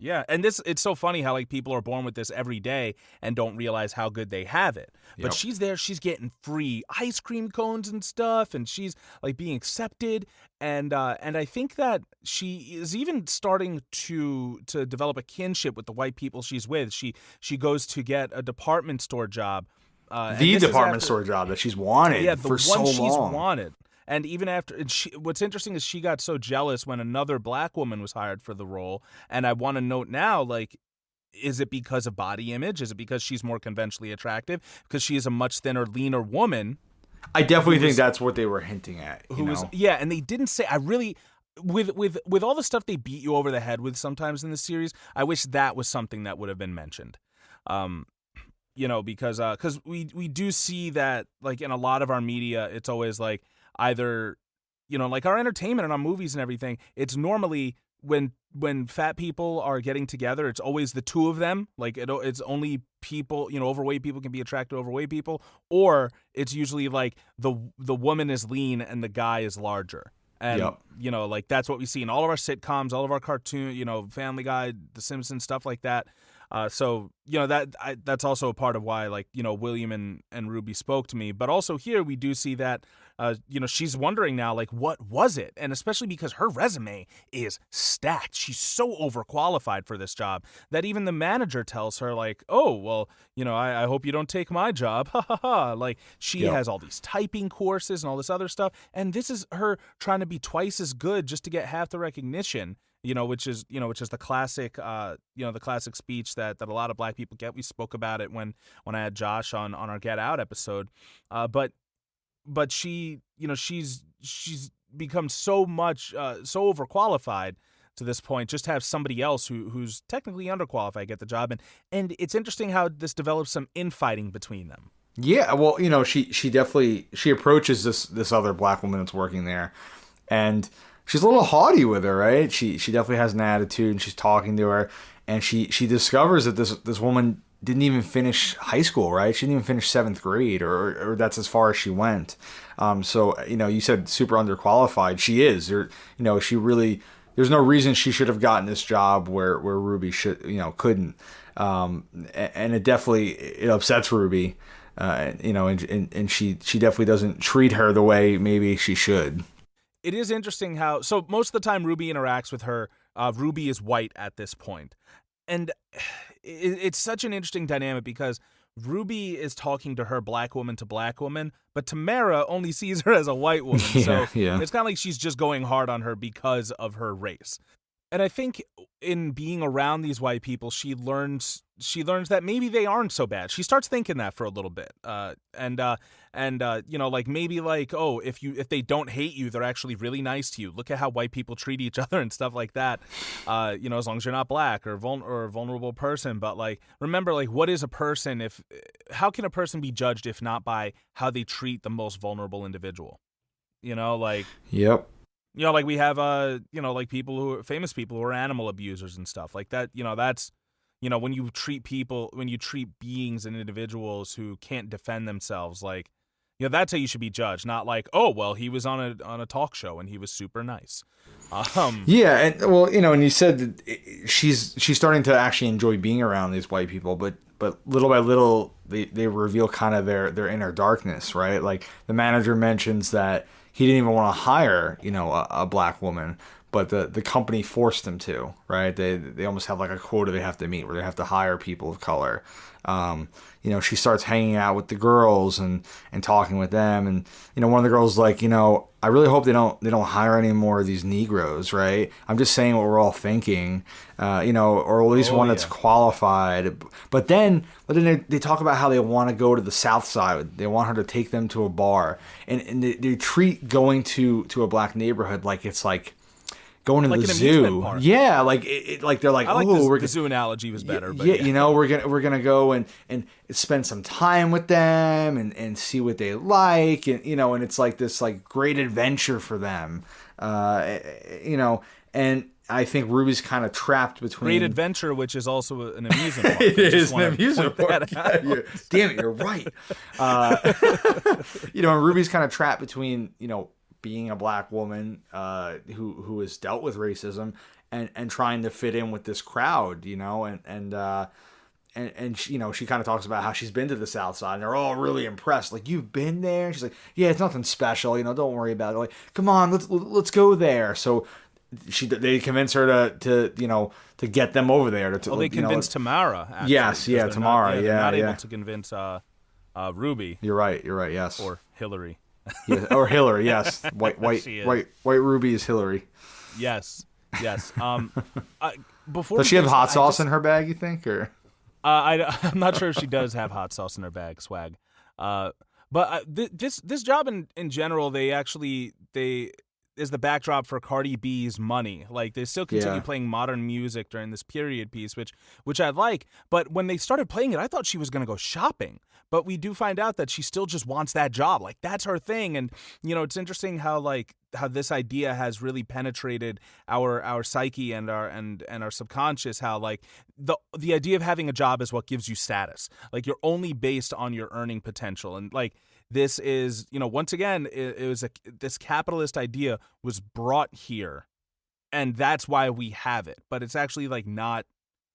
Yeah, and it's so funny how, like, people are born with this every day and don't realize how good they have it. But she's there, she's getting free ice cream cones and stuff, and she's, like, being accepted. And I think that she is even starting to develop a kinship with the white people she's with. She goes to get a department store job. The department store job that she's wanted for so long. Yeah, the one she's wanted. And even after, what's interesting is she got so jealous when another black woman was hired for the role. And I want to note now, like, is it because of body image? Is it because she's more conventionally attractive? Because she is a much thinner, leaner woman. I definitely think that's what they were hinting at. And they didn't say. I really, with all the stuff they beat you over the head with sometimes in the series, I wish that was something that would have been mentioned. You know, because we do see that, like, in a lot of our media, it's always like, either, you know, like our entertainment and our movies and everything, it's normally when fat people are getting together, it's always the two of them. Like, it's only people, you know, overweight people can be attracted to overweight people, or it's usually like the woman is lean and the guy is larger. And, you know, like, that's what we see in all of our sitcoms, all of our cartoon, you know, Family Guy, The Simpsons, stuff like that. So that's also a part of why, like, William and Ruby spoke to me. But also here we do see that she's wondering now, like, what was it? And especially because her resume is stacked. She's so overqualified for this job that even the manager tells her, like, oh, well, I hope you don't take my job. Ha ha ha. Like, she has all these typing courses and all this other stuff. And this is her trying to be twice as good just to get half the recognition. Which is the classic, the classic speech that a lot of Black people get. We spoke about it when I had Josh on our Get Out episode, but she, she's become so overqualified to this point. Just have somebody else who's technically underqualified get the job, and it's interesting how this develops some infighting between them. Yeah, well, she definitely approaches this other Black woman that's working there, and she's a little haughty with her, right? She definitely has an attitude, and she's talking to her, and she discovers that this woman didn't even finish high school, right? She didn't even finish 7th grade, or that's as far as she went. So you said super underqualified. She is, she really. There's no reason she should have gotten this job where Ruby couldn't. And it definitely upsets Ruby, and she definitely doesn't treat her the way maybe she should. It is interesting how, so most of the time Ruby interacts with her, Ruby is white at this point. And it's such an interesting dynamic because Ruby is talking to her Black woman to Black woman, but Tamara only sees her as a white woman. It's kind of like she's just going hard on her because of her race. And I think in being around these white people, she learns that maybe they aren't so bad. She starts thinking that for a little bit. Like maybe like, oh, if they don't hate you, they're actually really nice to you. Look at how white people treat each other and stuff like that. As long as you're not Black or a vulnerable person. But like, remember, like, what is a person how can a person be judged if not by how they treat the most vulnerable individual? Yep. Like we have, like famous people who are animal abusers and stuff like that. That's, when you treat beings and individuals who can't defend themselves, like, that's how you should be judged. Not like, oh, well, he was on a talk show and he was super nice. Yeah. And well, and you said that she's starting to actually enjoy being around these white people, but little by little they reveal kind of their inner darkness, right? Like the manager mentions that he didn't even want to hire, a Black woman, but the company forced him to, right? They almost have like a quota they have to meet where they have to hire people of color. She starts hanging out with the girls and talking with them, and one of the girls is like, I really hope they don't hire any more of these Negroes, right? I'm just saying what we're all thinking, or at least one that's qualified. But then they talk about how they want to go to the South Side. They want her to take them to a bar, and they treat going to a Black neighborhood like it's like going to the zoo. Yeah, like like they're like, the zoo analogy was better. But yeah, we're gonna go and spend some time with them and see what they like, and and it's like this like great adventure for them, and I think Ruby's kind of trapped between great adventure, which is also an amusement park. It is an amusement park. Damn it, you're right. And Ruby's kind of trapped between being a Black woman who has dealt with racism and trying to fit in with this crowd, and she kind of talks about how she's been to the South Side and they're all really impressed. Like, you've been there? She's like, yeah, it's nothing special, don't worry about it. Like, come on, let's go there. So they convince her to get them over there. They convinced Tamara. Actually, yes, yeah, Tamara. They're not able to convince Ruby. You're right. Yes. Or Hillary. Yeah, or Hillary, yes. White Ruby is Hillary. Yes. Before does she have hot sauce in her bag, you think, or? I'm not sure if she does have hot sauce in her bag, swag. But this job in general, they is the backdrop for Cardi B's Money. Like, they still continue playing modern music during this period piece, which I like. But when they started playing it, I thought she was going to go shopping. But we do find out that she still just wants that job. Like, that's her thing. And, it's interesting how this idea has really penetrated our psyche and our subconscious, how like the idea of having a job is what gives you status. Like, you're only based on your earning potential. And like, this is, once again, it was this capitalist idea was brought here, and that's why we have it. But it's actually like not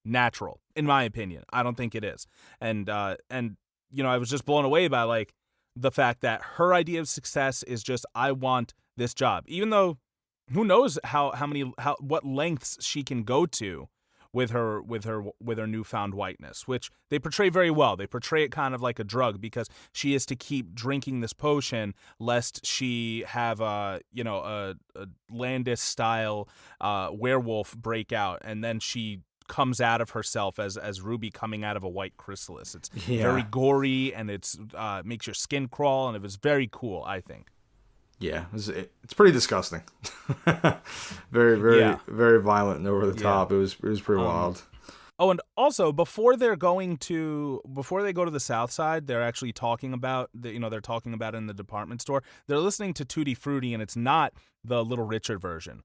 natural, in my opinion. I don't think it is. And I was just blown away by like the fact that her idea of success is just, I want this job, even though who knows what lengths she can go to with her newfound whiteness, which they portray very well. They portray it kind of like a drug, because she is to keep drinking this potion lest she have a Landis style werewolf break out, and then she comes out of herself as Ruby coming out of a white chrysalis. It's very gory, and it's makes your skin crawl, and it was very cool, I think. Yeah, it's pretty disgusting. Very, very, very violent and over the top. It was pretty wild. Oh, and also before they go to the South Side, they're actually talking about they're talking about it in the department store. They're listening to Tutti Frutti, and it's not the Little Richard version,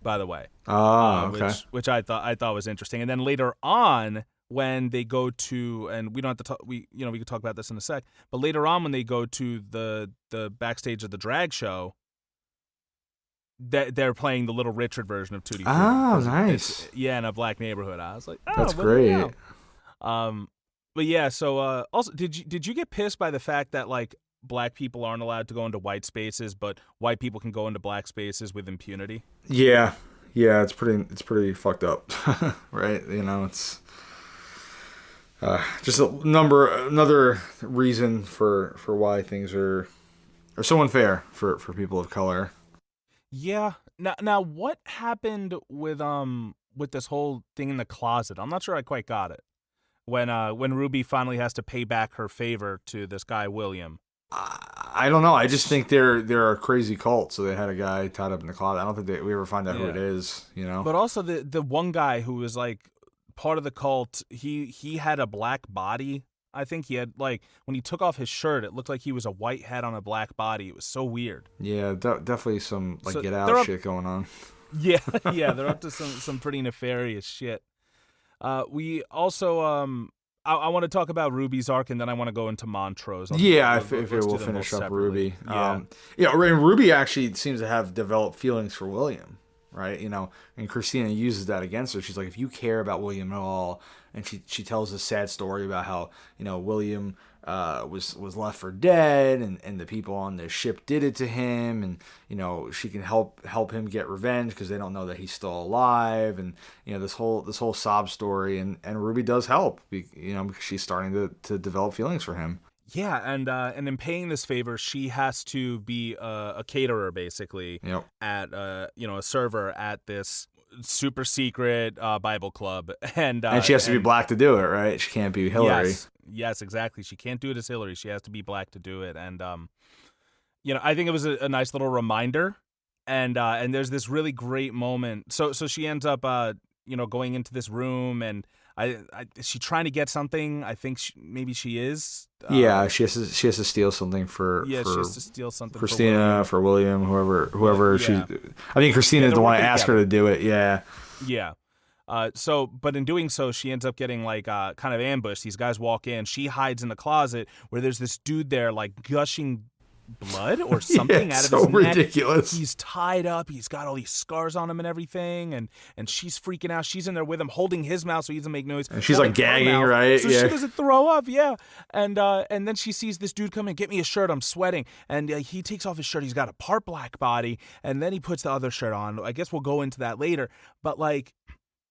by the way. Okay. Which I thought was interesting. And then later on, when they go to, and we don't have to talk, we can talk about this in a sec, but later on when they go to the backstage of the drag show, they're playing the Little Richard version of Tutti Frutti. Oh, nice. In a black neighborhood. I was like, oh, that's great. But yeah, so also, did you get pissed by the fact that like black people aren't allowed to go into white spaces, but white people can go into black spaces with impunity? Yeah, it's pretty fucked up, right? It's just another reason for why things are so unfair for people of color. Yeah. Now what happened with this whole thing in the closet? I'm not sure I quite got it. When Ruby finally has to pay back her favor to this guy William. I don't know. I just think they're a crazy cult, so they had a guy tied up in the closet. I don't think we ever find out who it is, But also the one guy who was like part of the cult, he had a black body. I think he had, like, when he took off his shirt, it looked like he was a white head on a black body. It was so weird. Yeah, definitely some Get Out shit going on. Yeah, they're up to some pretty nefarious shit. We also I want to talk about Ruby's arc, and then I want to go into Montrose. If it will finish up Ruby. Ruby actually seems to have developed feelings for William, right? And Christina uses that against her. She's like, if you care about William at all, and she tells a sad story about how William was left for dead, and the people on the ship did it to him, and she can help him get revenge because they don't know that he's still alive, and this whole sob story, and Ruby does help, because she's starting to develop feelings for him. Yeah, and in paying this favor, she has to be a caterer, basically, at a server at this super secret Bible club, and she has to be black to do it, right? She can't be Hillary. Yes, exactly. She can't do it as Hillary. She has to be black to do it, and I think it was a nice little reminder, and there's this really great moment. So she ends up going into this room, and is she trying to get something? I think maybe she is. She has to steal something for she has to steal something Christina, for William, whoever she. I think Christina is the one to ask her to do it. Yeah. Yeah. But in doing so, she ends up getting like kind of ambushed. These guys walk in. She hides in the closet where there's this dude there, like gushing blood or something out of his neck. Ridiculous. He's tied up. He's got all these scars on him and everything, and she's freaking out. She's in there with him, holding his mouth so he doesn't make noise. And she's like gagging, right? So she doesn't throw up. Yeah. And then she sees this dude come in. Get me a shirt. I'm sweating. And he takes off his shirt. He's got a part black body, and then he puts the other shirt on. I guess we'll go into that later. But like,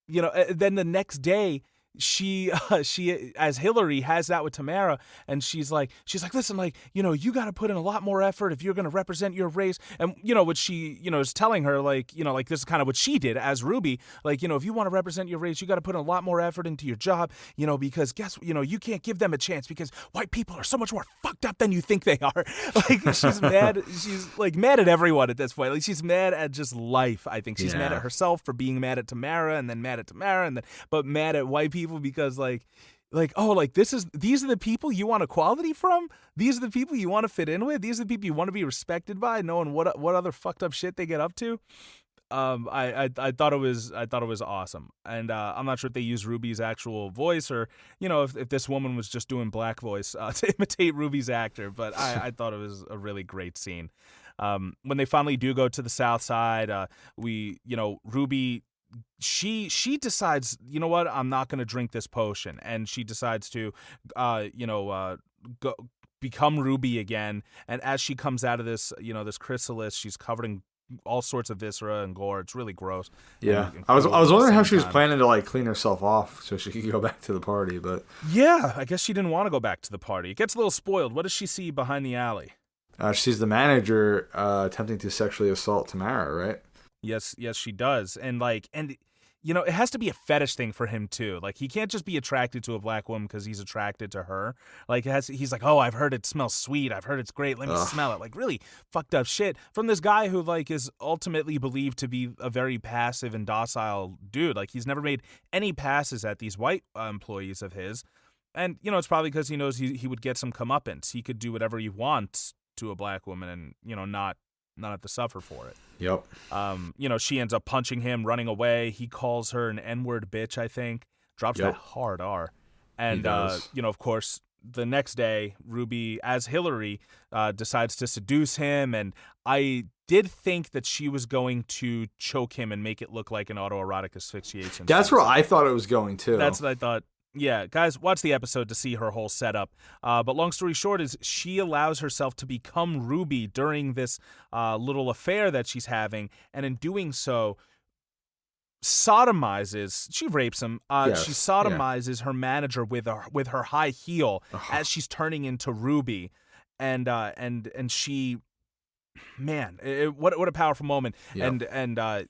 then the next day, she as Hillary has that with Tamara, and she's like, listen, like, you got to put in a lot more effort if you're going to represent your race. And what she is telling her, like, like, this is kind of what she did as Ruby, like, if you want to represent your race, you got to put in a lot more effort into your job, because you can't give them a chance because white people are so much more fucked up than you think they are. Like, she's mad at everyone at this point. Like, she's mad at just life. I think she's mad at herself for being mad at Tamara, and then mad at Tamara, but mad at white people because these are the people you want equality from? These are the people you want to fit in with? These are the people you want to be respected by, knowing what other fucked up shit they get up to? I thought it was awesome, and I'm not sure if they used Ruby's actual voice or if this woman was just doing black voice to imitate Ruby's actor, but I thought it was a really great scene. When they finally do go to the South Side, Ruby she decides, you know what, I'm not going to drink this potion, and she decides to, go become Ruby again. And as she comes out of this, this chrysalis, she's covered in all sorts of viscera and gore. It's really gross. Yeah, and I was cruel at the wondering how same she was time. planning to like clean herself off so she could go back to the party, but Yeah, I guess she didn't want to go back to the party. It gets a little spoiled. What does she see behind the alley? she's the manager attempting to sexually assault Tamara, right? Yes, she does. And it has to be a fetish thing for him too. Like, he can't just be attracted to a black woman because he's attracted to her. Like, he's like, oh, I've heard it smells sweet. I've heard it's great. Let me smell it. Like, really fucked up shit from this guy who is ultimately believed to be a very passive and docile dude. Like, he's never made any passes at these white employees of his. And, it's probably because he knows he would get some comeuppance. He could do whatever he wants to a black woman and, not have to suffer for it. Yep. She ends up punching him, running away. He calls her an N-word bitch, I think. Drops that hard R. And, of course, the next day, Ruby, as Hillary, decides to seduce him. And I did think that she was going to choke him and make it look like an autoerotic asphyxiation. That's where I thought it was going, too. That's what I thought. Yeah, guys, watch the episode to see her whole setup. But long story short is she allows herself to become Ruby during this little affair that she's having, and in doing so, she rapes him. She sodomizes her manager with her high heel as she's turning into Ruby, and she, man, what a powerful moment. Yep.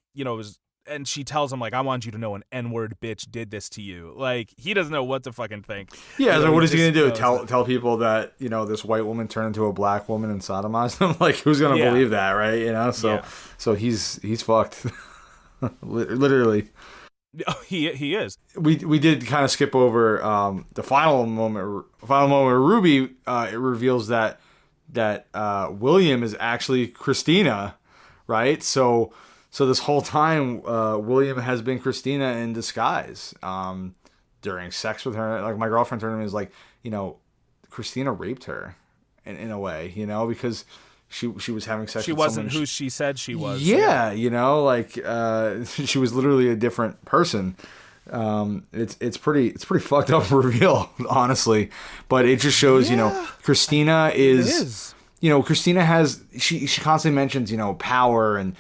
And she tells him, like, I want you to know an N-word bitch did this to you. Like, he doesn't know what to fucking think. Yeah, so what is he going to do? Tell people that, this white woman turned into a black woman and sodomized them? Like, who's going to believe that, right? So he's fucked. Literally. He is. We did kind of skip over the final moment where Ruby, it reveals that William is actually Christina, right? So this whole time, William has been Christina in disguise. During sex with her, like, my girlfriend turned to me and was like, Christina raped her in a way, because she was having sex. She with wasn't someone who she said she was. Yeah, she was literally a different person. It's pretty fucked up reveal, honestly, but it just shows, Christina is. Christina has she constantly mentions power and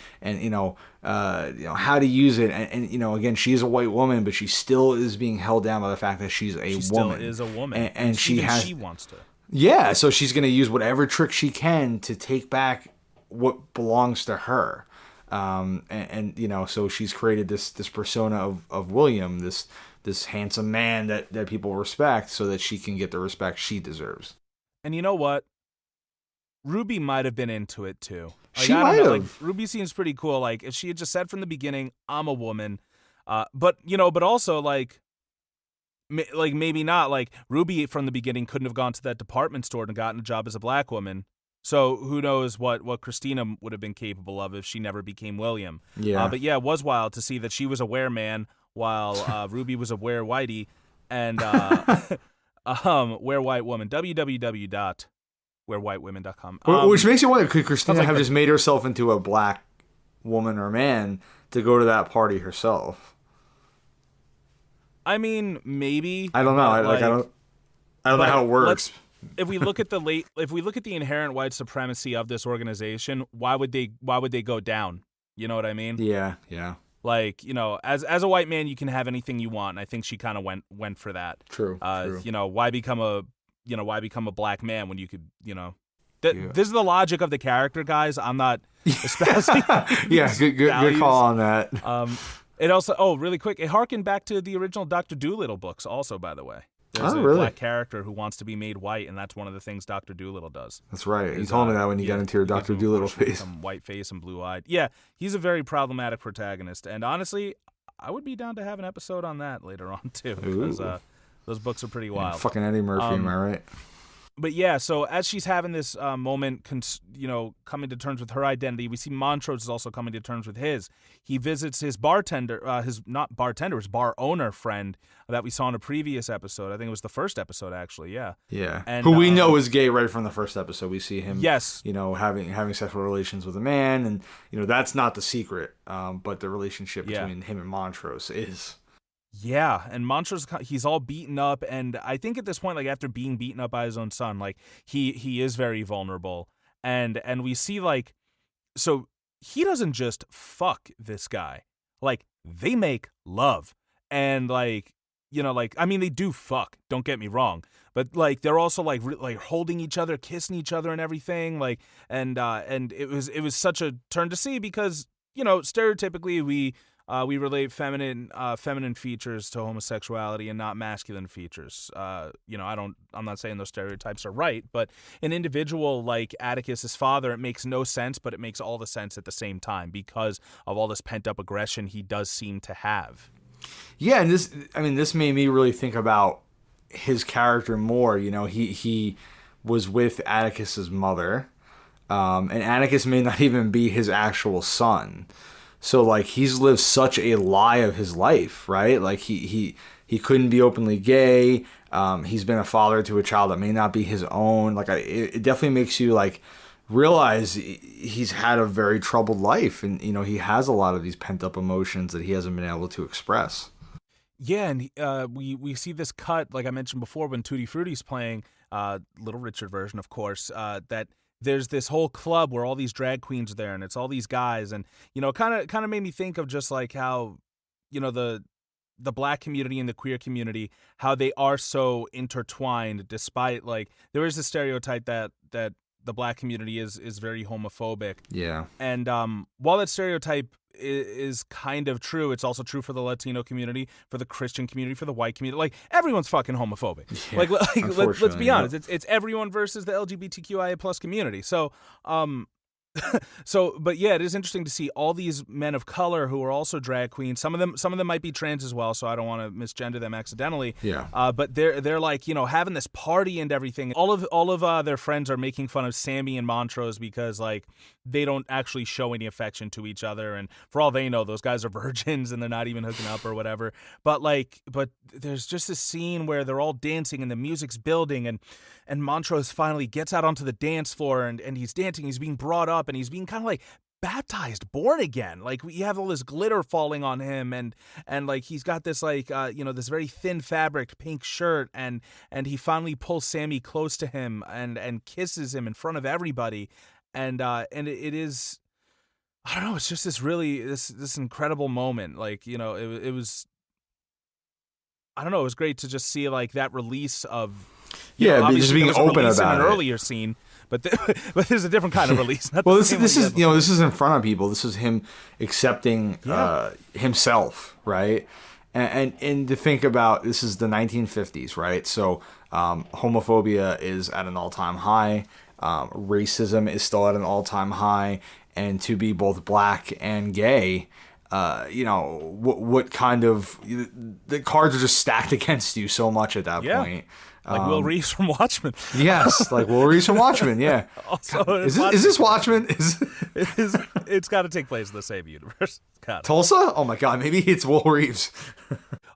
how to use it, and again, she is a white woman, but she still is being held down by the fact that she's a woman. She still is a woman, and she wants to. Yeah, so she's gonna use whatever trick she can to take back what belongs to her, so she's created this persona of William, this handsome man that people respect, so that she can get the respect she deserves. And you know what? Ruby might have been into it too. She might have. Like, Ruby seems pretty cool. Like, if she had just said from the beginning, "I'm a woman," but also maybe not. Like, Ruby from the beginning couldn't have gone to that department store and gotten a job as a black woman. So who knows what Christina would have been capable of if she never became William. Yeah. But yeah, it was wild to see that she was a wereman while Ruby was a WereWhitey, and WereWhite woman. www.WereWhiteWomen.com. Which makes you wonder, could Christina like have just made herself into a black woman or man to go to that party herself? I mean, maybe. I don't know. I don't know how it works. If we look at the inherent white supremacy of this organization, why would they go down? You know what I mean? Yeah. Like, as a white man, you can have anything you want. And I think she kind of went for that. True. Why become a black man when you could, This is the logic of the character, guys. I'm not espousing. Yeah, good call on that. It also, really quick, it harkened back to the original Dr. Dolittle books also, by the way. There's a really? black character who wants to be made white, and that's one of the things Dr. Dolittle does. That's right. You told me that when you got into your Dr. Dolittle face. White face and blue-eyed. Yeah, he's a very problematic protagonist, and honestly, I would be down to have an episode on that later on, too, because those books are pretty wild. Fucking Eddie Murphy, am I right? But yeah, so as she's having this moment, coming to terms with her identity, we see Montrose is also coming to terms with his. He visits his his bar owner friend that we saw in a previous episode. I think it was the first episode, actually. Yeah. Yeah. And, who we know is gay right from the first episode. We see him, yes, having sexual relations with a man, and that's not the secret. But the relationship between him and Montrose is. Yeah, and Montrose, he's all beaten up, and I think at this point, like after being beaten up by his own son, like he is very vulnerable, and we see so he doesn't just fuck this guy, like they make love, and I mean they do fuck, don't get me wrong, but like they're also like holding each other, kissing each other, and everything, and it was such a turn to see because stereotypically we relate feminine features to homosexuality and not masculine features. I'm not saying those stereotypes are right, but an individual like Atticus's father, it makes no sense, but it makes all the sense at the same time because of all this pent up aggression he does seem to have. Yeah, and this made me really think about his character more. He was with Atticus's mother, and Atticus may not even be his actual son. So, like, he's lived such a lie of his life, right? Like, he couldn't be openly gay. He's been a father to a child that may not be his own. Like, it definitely makes you, like, realize he's had a very troubled life. And, he has a lot of these pent-up emotions that he hasn't been able to express. Yeah, and we see this cut, like I mentioned before, when Tutti Frutti's playing, Little Richard version, of course, that there's this whole club where all these drag queens are there, and it's all these guys, and kind of made me think of just like how the black community and the queer community, how they are so intertwined, despite like there is a stereotype that the black community is very homophobic. Yeah. And while that stereotype is kind of true, it's also true for the Latino community, for the Christian community, for the white community. Like, everyone's fucking homophobic. Yeah, let's be honest. It's everyone versus the LGBTQIA plus community. So, but yeah, it is interesting to see all these men of color who are also drag queens. Some of them might be trans as well, so I don't want to misgender them accidentally. Yeah. But they're like, having this party and everything. All of their friends are making fun of Sammy and Montrose because like they don't actually show any affection to each other, and for all they know, those guys are virgins and they're not even hooking up or whatever. But there's just this scene where they're all dancing and the music's building, and Montrose finally gets out onto the dance floor and he's dancing. He's being brought up and he's being kind of like baptized, born again. Like, we have all this glitter falling on him, and like he's got this like this very thin fabric pink shirt, and he finally pulls Sammy close to him and kisses him in front of everybody, and it is, I don't know, it's just this incredible moment. Like, it was, I don't know, it was great to just see like that release of. Just being open about in an earlier scene, but but there's a different kind of release. Well, this is in front of people. This is him accepting himself, right? And to think about, this is the 1950s, right? So homophobia is at an all-time high. Racism is still at an all-time high, and to be both black and gay. What kind of, the cards are just stacked against you so much at that point. Like Will Reeves from Watchmen. Yes, like Will Reeves from Watchmen, yeah. Also, is this Watchmen? It's got to take place in the same universe. Tulsa? Oh my God, maybe it's Will Reeves.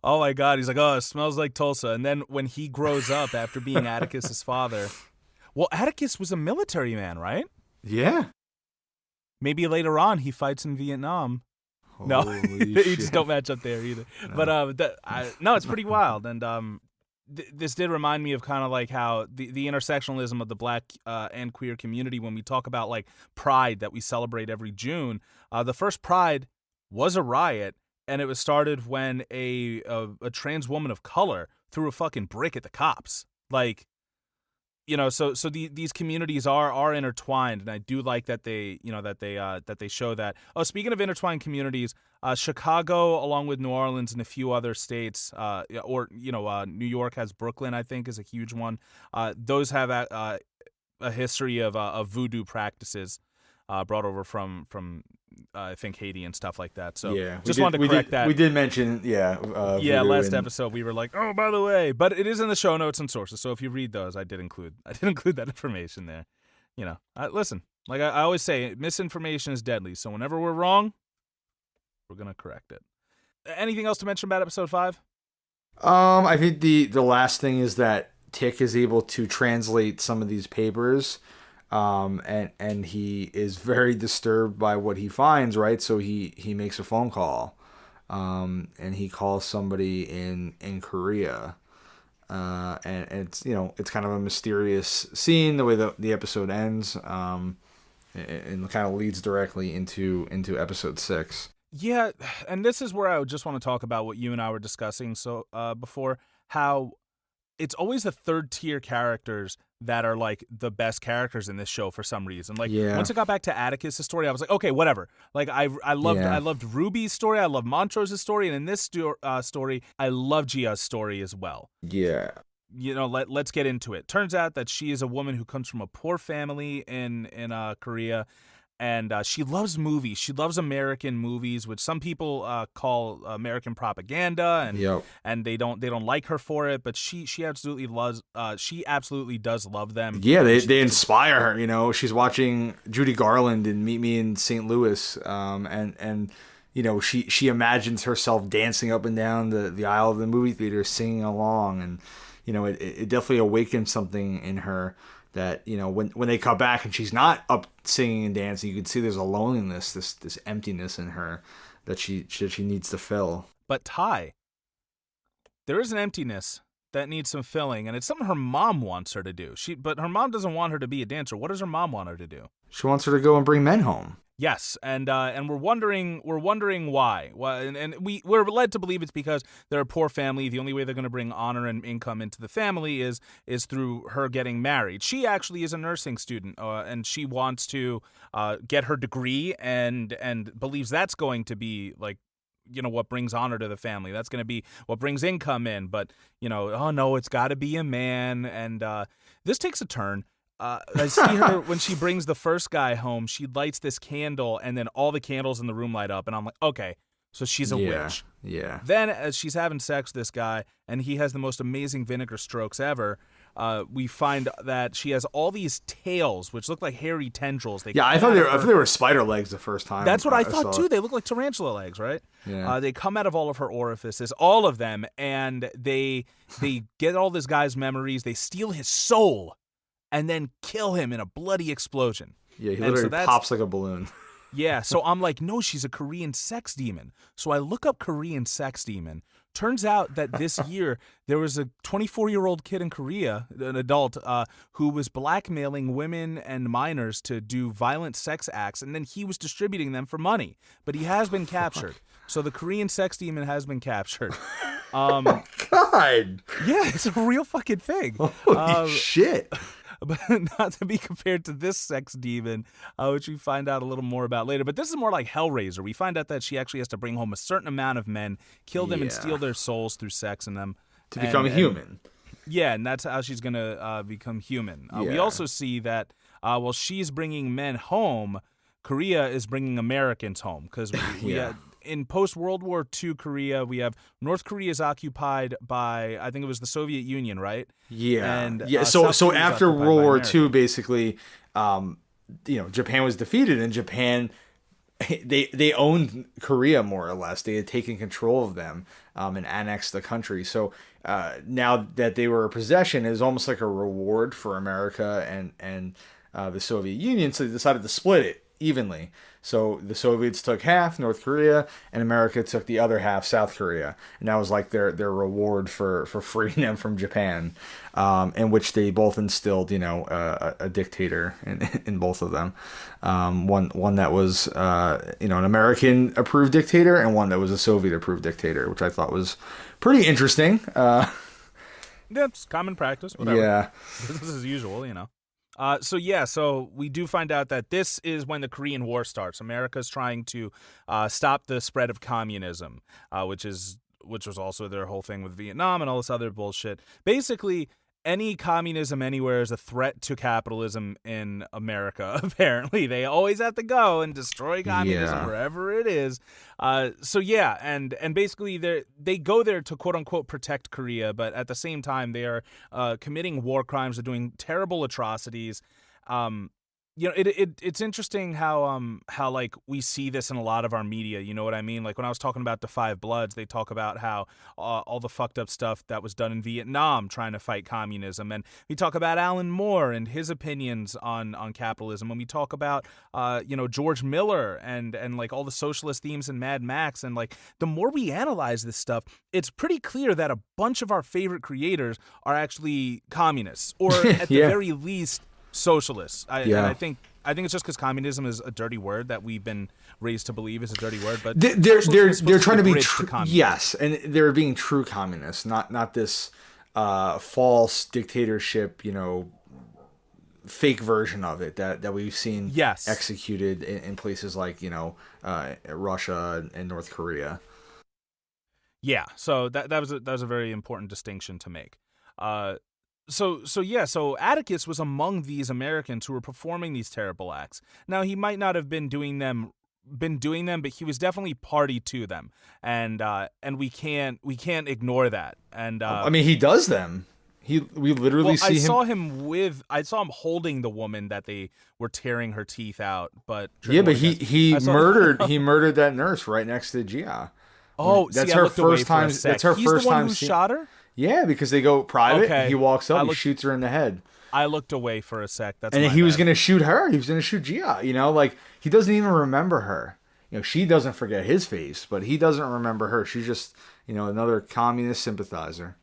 Oh my God, he's like, oh, it smells like Tulsa. And then when he grows up after being Atticus's father, well, Atticus was a military man, right? Yeah. Maybe later on he fights in Vietnam. No, you just don't match up there either. No. But no, it's pretty wild. And this did remind me of kind of like how the intersectionalism of the black and queer community, when we talk about like Pride that we celebrate every June. The first Pride was a riot, and it was started when a trans woman of color threw a fucking brick at the cops. Like, so these communities are intertwined, and I do like that they show that. Oh, speaking of intertwined communities, Chicago, along with New Orleans and a few other states, New York has Brooklyn, I think, is a huge one. Those have a history of voodoo practices brought over from I think Haiti and stuff like that. So Yeah, just wanted to correct that. We did mention, last episode we were like, oh, by the way, but it is in the show notes and sources. So if you read those, I did include that information there. Listen, like I always say, misinformation is deadly. So whenever we're wrong, we're gonna correct it. Anything else to mention about episode 5? I think the last thing is that Tick is able to translate some of these papers. And he is very disturbed by what he finds, right? So he makes a phone call, and he calls somebody in Korea, and it's it's kind of a mysterious scene the way the episode ends, and kind of leads directly into episode 6. Yeah, and this is where I would just want to talk about what you and I were discussing before, how it's always the third tier characters that are like the best characters in this show for some reason. Like once it got back to Atticus' story, I was like, okay, whatever. Like I loved Ruby's story, I love Montrose's story, and in this story, I love Gia's story as well. Yeah. Let's get into it. Turns out that she is a woman who comes from a poor family in Korea. And she loves movies. She loves American movies, which some people call American propaganda, and they don't like her for it. But she absolutely loves. She absolutely does love them. Yeah, they inspire her. She's watching Judy Garland in Meet Me in St. Louis, and she imagines herself dancing up and down the aisle of the movie theater, singing along, and it definitely awakens something in her. That when they come back and she's not up singing and dancing, you can see there's a loneliness, this emptiness in her that she needs to fill. But Ty, there is an emptiness that needs some filling, and it's something her mom wants her to do. But her mom doesn't want her to be a dancer. What does her mom want her to do? She wants her to go and bring men home. Yes, and we're wondering why. And we're led to believe it's because they're a poor family. The only way they're going to bring honor and income into the family is through her getting married. She actually is a nursing student, and she wants to get her degree, and believes that's going to be like what brings honor to the family. That's going to be what brings income in. But oh no, it's got to be a man, and this takes a turn. I see her when she brings the first guy home, she lights this candle, and then all the candles in the room light up, and I'm like, okay, so she's a witch. Yeah. Then as she's having sex with this guy, and he has the most amazing vinegar strokes ever, we find that she has all these tails, which look like hairy tendrils. I thought they were spider legs the first time. That's what I thought too. They look like tarantula legs, right? Yeah. They come out of all of her orifices, all of them, and they get all this guy's memories. They steal his soul. And then kill him in a bloody explosion. Yeah, he literally pops like a balloon. Yeah, so I'm like, no, she's a Korean sex demon. So I look up Korean sex demon. Turns out that this year there was a 24-year-old kid in Korea, an adult, who was blackmailing women and minors to do violent sex acts, and then he was distributing them for money. But he has been captured. So the Korean sex demon has been captured. God. Yeah, it's a real fucking thing. Holy shit. But not to be compared to this sex demon, which we find out a little more about later. But this is more like Hellraiser. We find out that she actually has to bring home a certain amount of men, kill them, and steal their souls through sex in them. To become human. Yeah, and that's how she's going to become human. We also see that while she's bringing men home, Korea is bringing Americans home. Because in post-World War II Korea, we have North Korea is occupied by, I think it was the Soviet Union, right? Yeah. And, so after World War II, basically, Japan was defeated, and Japan, they owned Korea more or less. They had taken control of them and annexed the country. So now that they were a possession, it was almost like a reward for America and the Soviet Union. So they decided to split it evenly. So the Soviets took half, North Korea, and America took the other half, South Korea. And that was like their reward for freeing them from Japan, in which they both instilled, a dictator in both of them. One that was, an American-approved dictator, and one that was a Soviet-approved dictator, which I thought was pretty interesting. That's common practice, whatever. Yeah. Business as usual, So we do find out that this is when the Korean War starts. America's trying to stop the spread of communism, which was also their whole thing with Vietnam and all this other bullshit. Basically, any communism anywhere is a threat to capitalism in America. Apparently, they always have to go and destroy communism wherever it is. So yeah, and basically they go there to quote unquote protect Korea, but at the same time they are committing war crimes, they're doing terrible atrocities. It's interesting how like we see this in a lot of our media. You know what I mean? Like when I was talking about the Five Bloods, they talk about how all the fucked up stuff that was done in Vietnam trying to fight communism, and we talk about Alan Moore and his opinions on capitalism. When we talk about George Miller and like all the socialist themes in Mad Max, and like the more we analyze this stuff, it's pretty clear that a bunch of our favorite creators are actually communists, or at the very least socialists. And I think it's just because communism is a dirty word that we've been raised to believe is a dirty word. But they're trying to be yes, and they're being true communists, not this false dictatorship, fake version of it that we've seen executed in places like Russia and North Korea. Yeah, so that was a very important distinction to make. So Atticus was among these Americans who were performing these terrible acts. Now, he might not have been doing them, but he was definitely party to them, and we can't ignore that. And I mean, he does them. We literally see him. I saw him holding the woman that they were tearing her teeth out. But he murdered that nurse right next to Gia. Oh, that's her first time. That's her He's first the one time. Who shot her? Yeah, because they go private. Okay. He walks up, he shoots her in the head. I looked away for a sec. He was going to shoot her. He was going to shoot Gia. Like he doesn't even remember her. She doesn't forget his face, but he doesn't remember her. She's just, another communist sympathizer.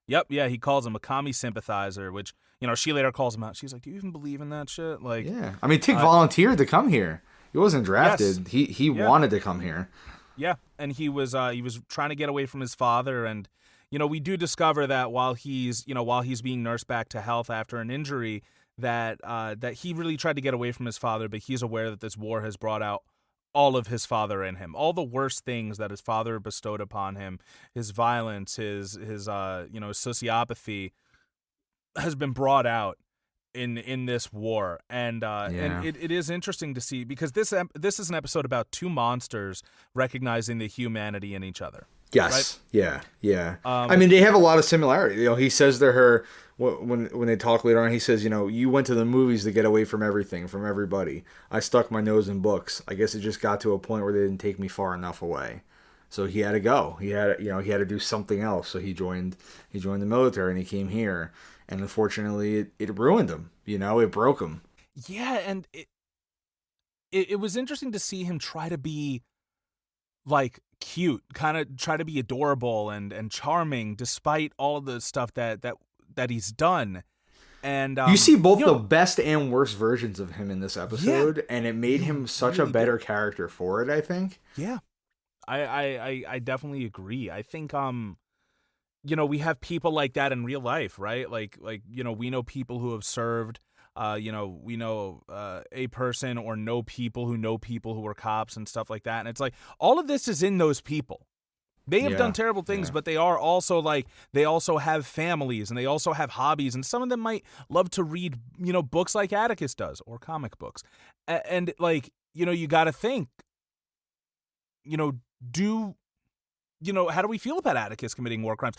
Yep. Yeah. He calls him a commie sympathizer, which, she later calls him out. She's like, "Do you even believe in that shit?" Like, yeah. I mean, Tick volunteered to come here. He wasn't drafted. Yes. He wanted to come here. Yeah. And he was trying to get away from his father, and we do discover that while he's being nursed back to health after an injury, that he really tried to get away from his father, but he's aware that this war has brought out all of his father in him, all the worst things that his father bestowed upon him, his violence, his sociopathy, has been brought out in this war, and it is interesting to see, because this is an episode about two monsters recognizing the humanity in each other. Yes. Right? Yeah. I mean, they have a lot of similarity. He says to her when they talk later on, he says, "You went to the movies to get away from everything, from everybody. I stuck my nose in books. I guess it just got to a point where they didn't take me far enough away. So he had to go. He had to do something else. So he joined the military, and he came here. And unfortunately, it ruined him. It broke him. Yeah, and it was interesting to see him try to be like cute, kind of try to be adorable and charming, despite all of the stuff that he's done. And you see both the best and worst versions of him in this episode, and it made him such a better character for it, I think. Yeah, I definitely agree. I think we have people like that in real life, right? Like we know people who have served. We know a person or know people who were cops and stuff like that. And it's like, all of this is in those people. They have done terrible things, but they are also they also have families, and they also have hobbies. And some of them might love to read, books like Atticus does, or comic books. And you got to think, how do we feel about Atticus committing war crimes?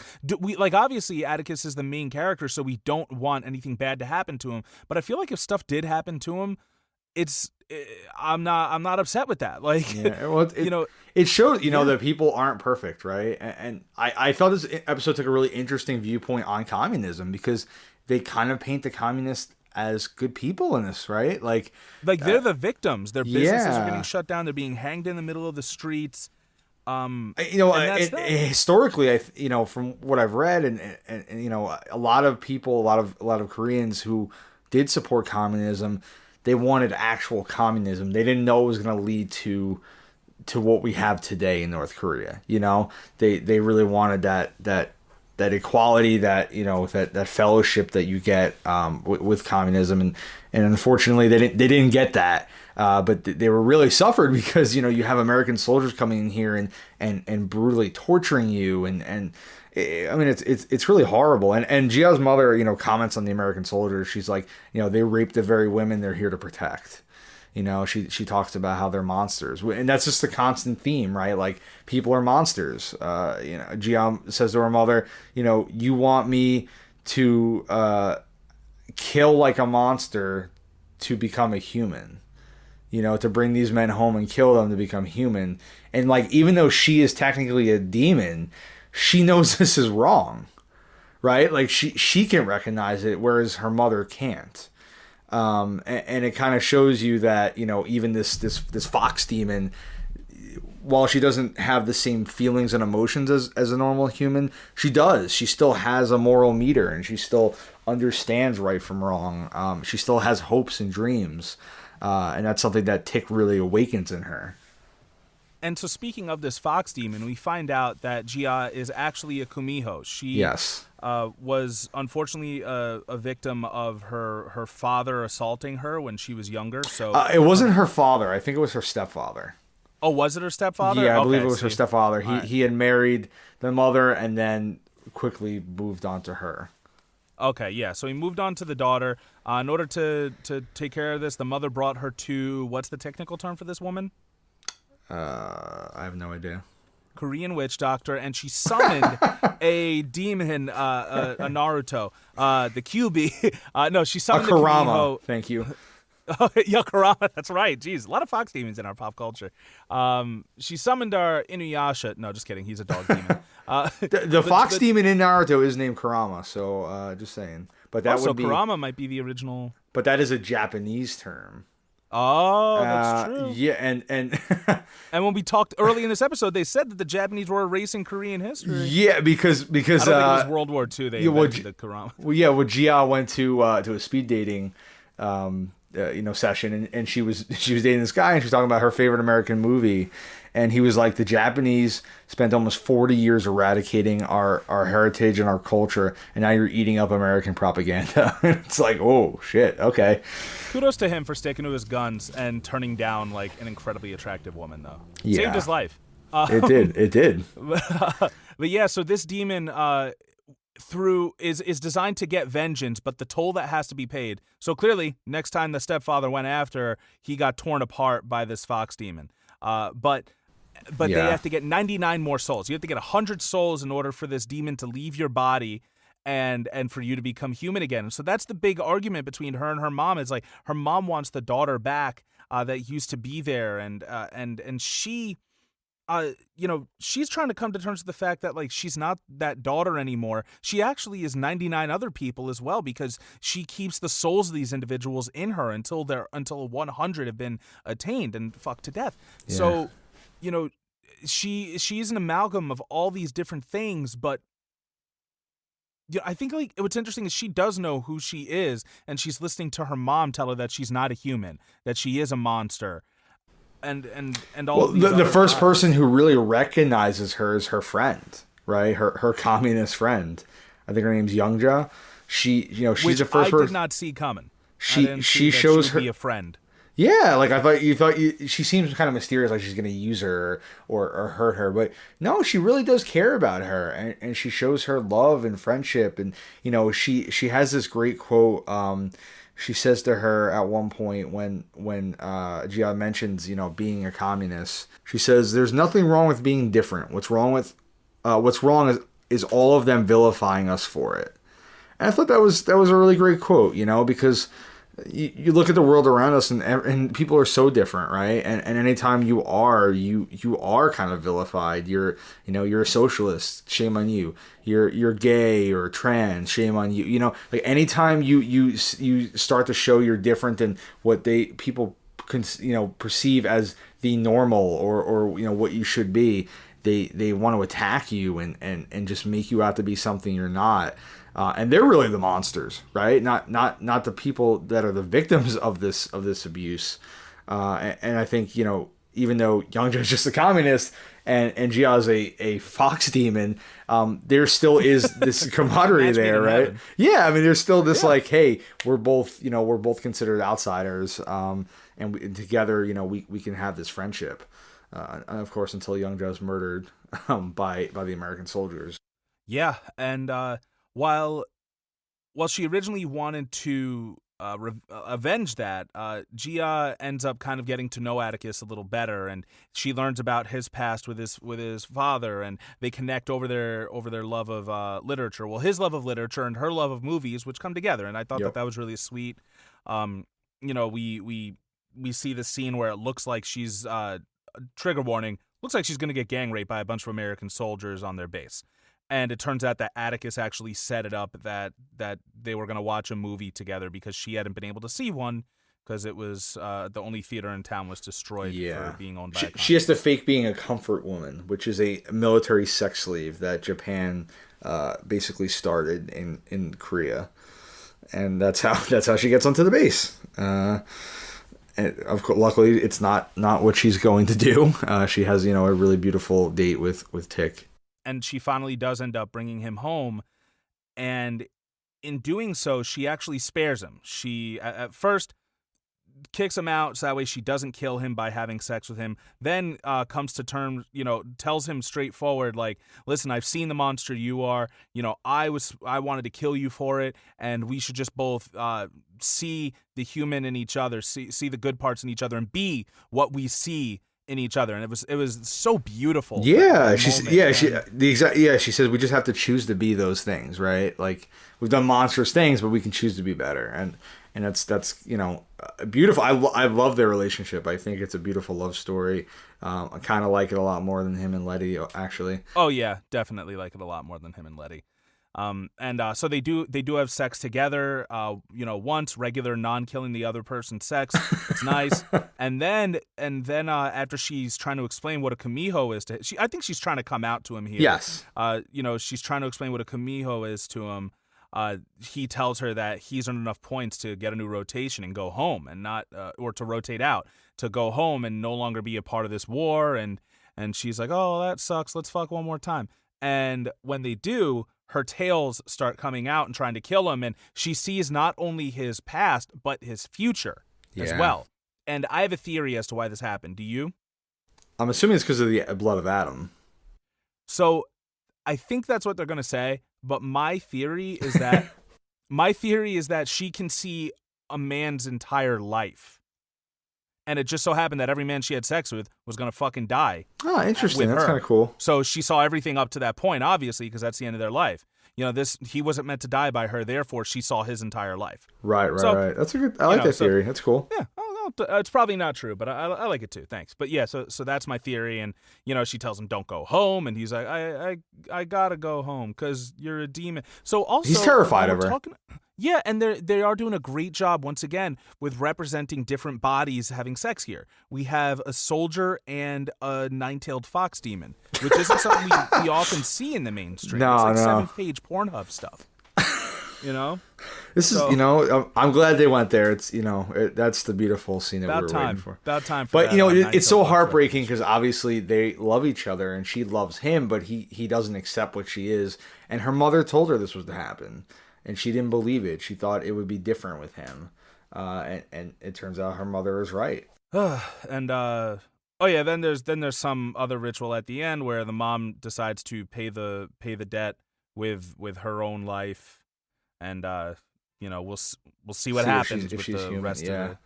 Obviously Atticus is the main character, so we don't want anything bad to happen to him. But I feel like if stuff did happen to him, I'm not upset with that. It shows, that people aren't perfect, right? And I felt this episode took a really interesting viewpoint on communism, because they kind of paint the communists as good people in this, right? They're the victims. Their businesses are getting shut down. They're being hanged in the middle of the streets. Historically, from what I've read, and a lot of people, a lot of Koreans who did support communism, they wanted actual communism. They didn't know it was going to lead to what we have today in North Korea. They really wanted that equality, that fellowship that you get with communism, and unfortunately they didn't get that. But they were really suffered, because you have American soldiers coming in here and brutally torturing you, and I mean, it's really horrible. And Gia's mother, comments on the American soldiers. She's like, they rape the very women they're here to protect. She talks about how they're monsters, and that's just the constant theme, right? Like, people are monsters. Gia says to her mother, you want me to kill like a monster to become a human. To bring these men home and kill them to become human. And like, even though she is technically a demon, she knows this is wrong, right? Like, she can recognize it, whereas her mother can't. And it kind of shows you that, even this fox demon, while she doesn't have the same feelings and emotions as a normal human, she does. She still has a moral meter, and she still understands right from wrong. She still has hopes and dreams. And that's something that Tick really awakens in her. And so, speaking of this fox demon, we find out that Gia is actually a kumiho. She was unfortunately a victim of her father assaulting her when she was younger. So it wasn't her father. I think it was her stepfather. Oh, was it her stepfather? Yeah, I believe it was her stepfather. He had married the mother and then quickly moved on to her. Okay, yeah. So he moved on to the daughter. In order to take care of this, the mother brought her to, what's the technical term for this woman? I have no idea. Korean witch doctor, and she summoned a demon, a Naruto, the Kyuubi. No, she summoned a Kurama. The Kumiho. Thank you. Oh, yeah, Kurama. That's right. Jeez, a lot of fox demons in our pop culture. She summoned our Inuyasha. No, just kidding. He's a dog demon. The fox demon in Naruto is named Kurama, so just saying. But that would be Kurama might be the original. But that is a Japanese term. Oh, that's true. Yeah, and and when we talked early in this episode, they said that the Japanese were erasing Korean history. Yeah, because I don't think it was World War II. They invented the Kurama. Well, yeah, Gia went to a speed dating session, and she was dating this guy, and she was talking about her favorite American movie, and he was like, the Japanese spent almost 40 years eradicating our heritage and our culture, and now you're eating up American propaganda. It's like, oh shit, okay. Kudos to him for sticking to his guns and turning down like an incredibly attractive woman, though. Yeah. Saved his life. It did. But yeah, so this demon is designed to get vengeance, but the toll that has to be paid. So clearly, next time the stepfather went after her, he got torn apart by this fox demon. But they have to get 99 more souls. You have to get 100 souls in order for this demon to leave your body and for you to become human again. And so that's the big argument between her and her mom. Is like, her mom wants the daughter back that used to be there, and she she's trying to come to terms with the fact that like she's not that daughter anymore. She actually is 99 other people as well, because she keeps the souls of these individuals in her until 100 have been attained and fucked to death. Yeah. So, she's an amalgam of all these different things, but I think like what's interesting is she does know who she is, and she's listening to her mom tell her that she's not a human, that she is a monster. And all the first person who really recognizes her is her friend, right? Her communist friend. I think her name's Youngja. She's the first person. I did not see coming. She shows her be a friend. Yeah, like she seems kind of mysterious, like she's gonna use her or hurt her, but no, she really does care about her, and she shows her love and friendship, and she has this great quote. She says to her at one point when Gia mentions being a communist, she says, "There's nothing wrong with being different. What's wrong is all of them vilifying us for it." And I thought that was a really great quote, because you look at the world around us, and people are so different, right? And anytime you are kind of vilified. You're a socialist, shame on you. You're gay or trans, shame on you. Like anytime you start to show you're different than what people perceive as the normal or what you should be, they want to attack you and just make you out to be something you're not. And they're really the monsters, right? Not the people that are the victims of this abuse. And I think even though Youngja is just a communist and Gia is a fox demon, there still is this camaraderie there, right? Heaven. Yeah, I mean, there's still this like, hey, we're both considered outsiders, and together we can have this friendship. And of course, until Youngja is murdered by the American soldiers. Yeah, and while she originally wanted to avenge that, Gia ends up kind of getting to know Atticus a little better, and she learns about his past with his father, and they connect over their love of literature. Well, his love of literature and her love of movies, which come together, and I thought Yep. that was really sweet. We see the scene where it looks like she's trigger warning. Looks like she's going to get gang raped by a bunch of American soldiers on their base. And it turns out that Atticus actually set it up that they were going to watch a movie together because she hadn't been able to see one because it was the only theater in town was destroyed for being owned by a communist. She has to fake being a comfort woman, which is a military sex slave that Japan basically started in Korea. And that's how she gets onto the base. And of course, luckily, it's not what she's going to do. She has, a really beautiful date with Tick. And she finally does end up bringing him home. And in doing so, she actually spares him. She, at first, kicks him out so that way she doesn't kill him by having sex with him. Then comes to terms, tells him straightforward, like, listen, I've seen the monster you are. I wanted to kill you for it, and we should just both see the human in each other, see the good parts in each other, and be what we see in each other. And it was so beautiful. Yeah, she says we just have to choose to be those things, right? Like, we've done monstrous things, but we can choose to be better. And that's beautiful. I love their relationship. I think it's a beautiful love story. I kind of like it a lot more than him and Letty, actually. Oh yeah, definitely like it a lot more than him and Letty. So they do have sex together. Once, regular, non-killing the other person's sex. It's nice. and then after she's trying to explain what a kamiho is to I think she's trying to come out to him here. Yes. She's trying to explain what a kamiho is to him. He tells her that he's earned enough points to get a new rotation and go home, and not or to rotate out, to go home and no longer be a part of this war. And she's like, oh, that sucks. Let's fuck one more time. And when they do, her tails start coming out and trying to kill him, and she sees not only his past but his future as well. And I have a theory as to why this happened. Do you? I'm assuming it's because of the blood of Adam. So I think that's what they're going to say, but my theory is that she can see a man's entire life. And it just so happened that every man she had sex with was going to fucking die. Oh, interesting. That's kind of cool. So she saw everything up to that point, obviously, because that's the end of their life. He wasn't meant to die by her. Therefore, she saw his entire life. Right. That's a good. I like that theory. That's cool. Yeah. It's probably not true, but I like it too. Thanks. But yeah, so that's my theory. And she tells him, "Don't go home," and he's like, "I gotta go home because you're a demon." So also he's terrified of her. Yeah, and they are doing a great job once again with representing different bodies having sex here. We have a soldier and a nine-tailed fox demon, which isn't something we often see in the mainstream. It's like 7-page Pornhub stuff. This is, I'm glad they went there. It's, that's the beautiful scene that we were waiting for. About time for but, that. it's so heartbreaking because obviously they love each other and she loves him, but he doesn't accept what she is. And her mother told her this was to happen. And she didn't believe it. She thought it would be different with him. And it turns out her mother is right. Then there's some other ritual at the end where the mom decides to pay the debt with her own life. And we'll see what happens with the rest of it.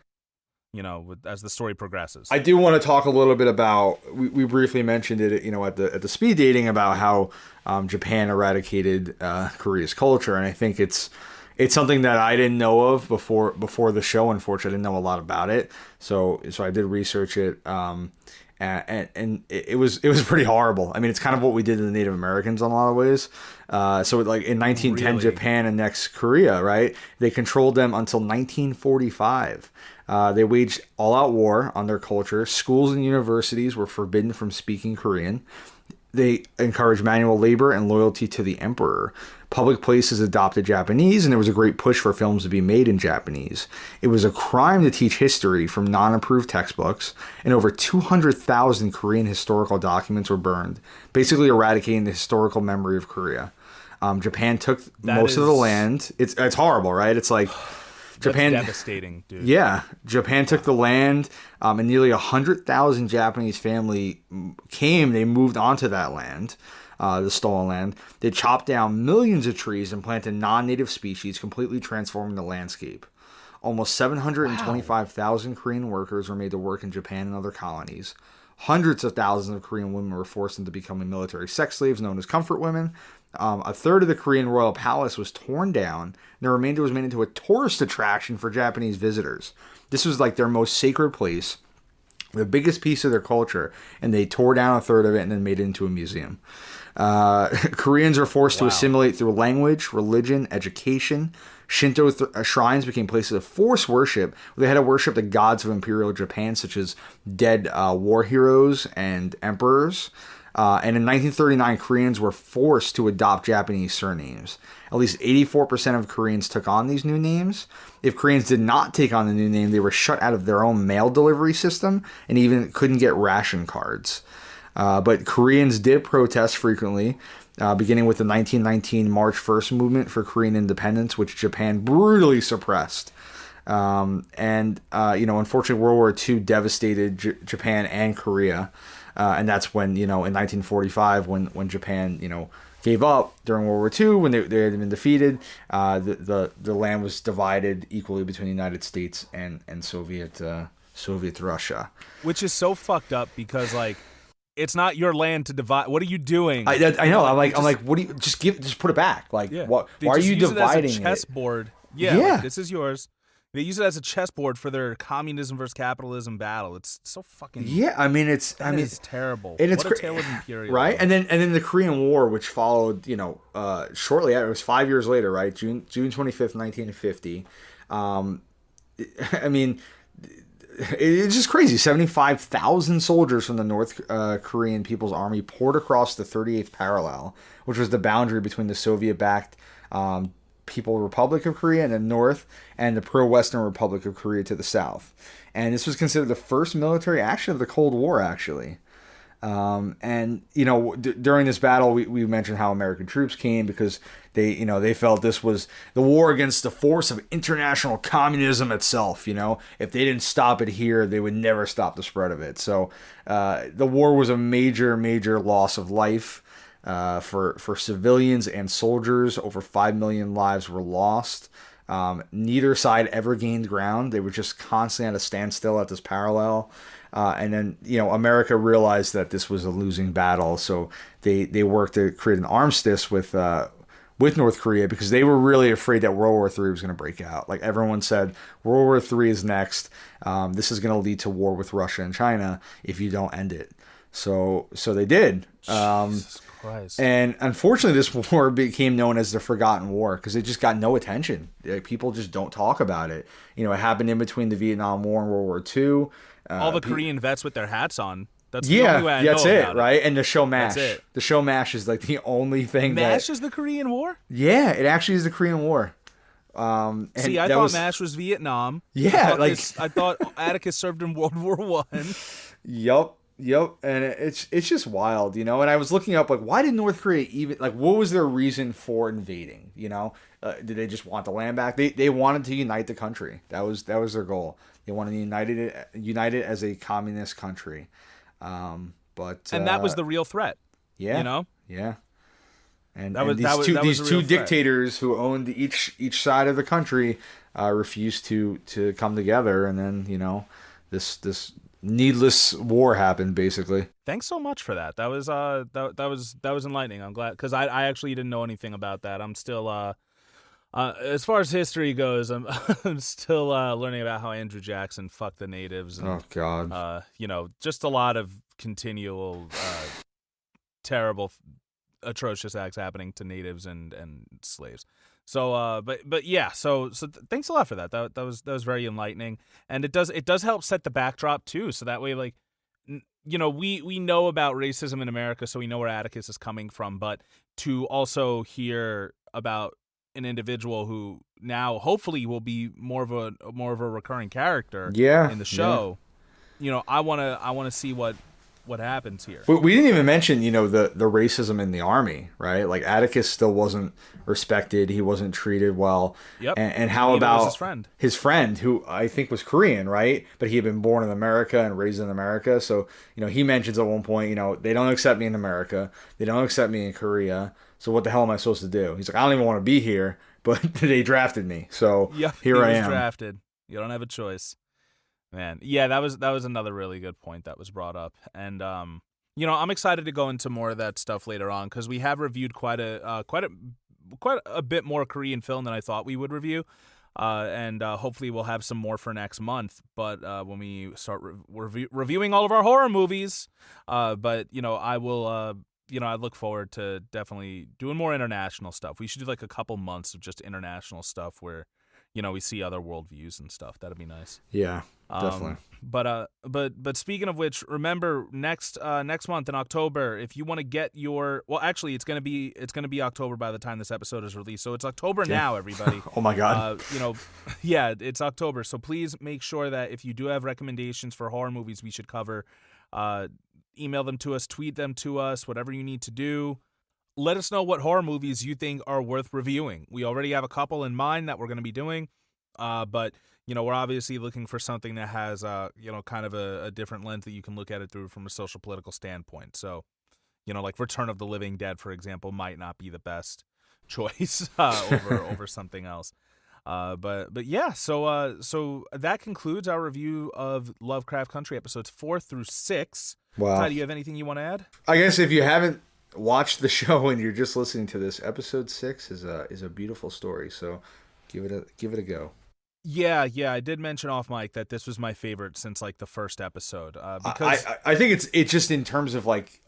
As the story progresses. I do want to talk a little bit about. We briefly mentioned it, at the speed dating about how Japan eradicated Korea's culture, and I think it's something that I didn't know of before the show. Unfortunately, I didn't know a lot about it, so I did research it. And it was pretty horrible. I mean, it's kind of what we did to the Native Americans in a lot of ways. So like in 1910, really? Japan annexed Korea, right? They controlled them until 1945. They waged all-out war on their culture. Schools and universities were forbidden from speaking Korean. They encouraged manual labor and loyalty to the emperor. Public places adopted Japanese, and there was a great push for films to be made in Japanese. It was a crime to teach history from non-approved textbooks, and over 200,000 Korean historical documents were burned, basically eradicating the historical memory of Korea. Japan took most of the land. It's horrible, right? It's like Japan. That's devastating, dude. Yeah, Japan took the land, and nearly 100,000 Japanese family came. They moved onto that land. the stolen land. They chopped down millions of trees and planted non-native species, completely transforming the landscape. Almost 725,000 Korean workers were made to work in Japan and other colonies. Hundreds of thousands of Korean women were forced into becoming military sex slaves known as comfort women. A third of the Korean royal palace was torn down, and the remainder was made into a tourist attraction for Japanese visitors. This was like their most sacred place, the biggest piece of their culture, and they tore down a third of it and then made it into a museum. Koreans were forced to assimilate through language, religion, education. Shinto shrines became places of forced worship. They had to worship the gods of Imperial Japan, such as dead war heroes and emperors. And in 1939, Koreans were forced to adopt Japanese surnames. At least 84% of Koreans took on these new names. If Koreans did not take on the new name, they were shut out of their own mail delivery system and even couldn't get ration cards. But Koreans did protest frequently, beginning with the 1919 March 1st movement for Korean independence, which Japan brutally suppressed. Unfortunately, World War II devastated Japan and Korea. And that's when, in 1945, when Japan, gave up during World War II, when they had been defeated, the land was divided equally between the United States and Soviet Russia. Which is so fucked up because, like, it's not your land to divide. What are you doing? I know. I'm like, what do you just put it back? Like, yeah. why are you dividing it? As a chessboard. Yeah. Like, this is yours. They use it as a chessboard for their communism versus capitalism battle. It's so fucking. Yeah, it's terrible. And what a tale of imperialism. Right, and then the Korean War, which followed, shortly after. It was 5 years later, right? June 25th, 1950. It's just crazy. 75,000 soldiers from the North Korean People's Army poured across the 38th parallel, which was the boundary between the Soviet-backed People's Republic of Korea in the north and the pro-Western Republic of Korea to the south. And this was considered the first military action of the Cold War, actually. During this battle, we mentioned how American troops came because they felt this was the war against the force of international communism itself. If they didn't stop it here, they would never stop the spread of it. So the war was a major, major loss of life for civilians and soldiers. Over 5 million lives were lost. Neither side ever gained ground. They were just constantly at a standstill at this parallel. And then, America realized that this was a losing battle, so they worked to create an armistice with North Korea because they were really afraid that World War III was going to break out. Like everyone said, World War III is next. This is going to lead to war with Russia and China if you don't end it. So they did. Jesus Christ. And unfortunately, this war became known as the Forgotten War because it just got no attention. People just don't talk about it. It happened in between the Vietnam War and World War II. All the Korean vets with their hats on. That's the only way I know that's it, about right? And the show MASH. That's it. The show MASH is like the only thing MASH is the Korean War? Yeah, it actually is the Korean War. See, I thought MASH was Vietnam. Yeah, I thought Atticus served in World War I. Yup. And it's just wild, And I was looking up, like, why did North Korea even, like, what was their reason for invading? Did they just want the land back? They wanted to unite the country. That was their goal. They wanted to unite it as a communist country. And that was the real threat. Yeah. Yeah. And these two dictators who owned each side of the country refused to come together, and then this needless war happened, basically. Thanks so much for that. That was enlightening. I'm glad because I actually didn't know anything about that. I'm still as far as history goes, I'm still learning about how Andrew Jackson fucked the natives. And, oh God. Just a lot of continual terrible, atrocious acts happening to natives and slaves. So, but yeah. So thanks a lot for that. That was very enlightening, and it does help set the backdrop too. So that way, like, we know about racism in America, so we know where Atticus is coming from. But to also hear about an individual who now hopefully will be more of a recurring character in the show. I want to see what what happens here. We didn't even mention, the racism in the army, right? Like Atticus still wasn't respected. He wasn't treated well. Yep. And how Neither about was his friend? His friend, who I think was Korean, right? But he had been born in America and raised in America. So, he mentions at one point, they don't accept me in America. They don't accept me in Korea. So what the hell am I supposed to do? He's like, I don't even want to be here, but they drafted me. So here I am. Drafted. You don't have a choice. Man, yeah, that was another really good point that was brought up, and I'm excited to go into more of that stuff later on because we have reviewed quite a bit more Korean film than I thought we would review, and hopefully we'll have some more for next month. But when we start reviewing all of our horror movies, I will. I look forward to definitely doing more international stuff. We should do like a couple months of just international stuff where, we see other worldviews and stuff. That'd be nice. Yeah, definitely. But speaking of which, remember next month in October, if you want to get actually it's gonna be October by the time this episode is released. So it's October now, everybody. Oh my God. Yeah, it's October. So please make sure that if you do have recommendations for horror movies we should cover, email them to us, tweet them to us, whatever you need to do. Let us know what horror movies you think are worth reviewing. We already have a couple in mind that we're going to be doing, but we're obviously looking for something that has kind of a different lens that you can look at it through from a social political standpoint. So, like Return of the Living Dead, for example, might not be the best choice over something else. But yeah, so that concludes our review of Lovecraft Country episodes 4 through 6. Wow. Ty, do you have anything you want to add? I guess if you haven't watched the show and you're just listening to this, episode 6 is a beautiful story. So give it a go. Yeah, I did mention off mic that this was my favorite since like the first episode. Because I think it's just in terms of like,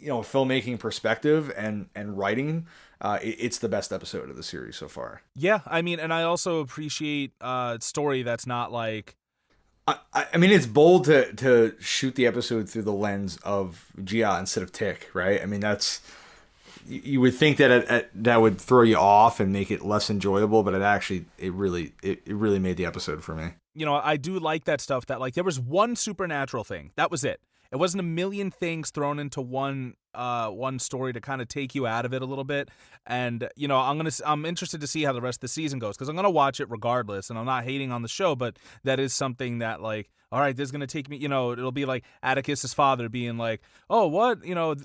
filmmaking perspective and writing, it's the best episode of the series so far. Yeah, I mean, and I also appreciate story that's not like. I mean, it's bold to shoot the episode through the lens of Jia instead of Tick, right? I mean, you would think that that would throw you off and make it less enjoyable, but it really made the episode for me. I do like that stuff that like there was one supernatural thing. That was it. It wasn't a million things thrown into one story to kind of take you out of it a little bit. And I'm interested to see how the rest of the season goes because I'm gonna watch it regardless. And I'm not hating on the show, but that is something that like, all right, this is gonna take me. It'll be like Atticus's father being like, oh, what?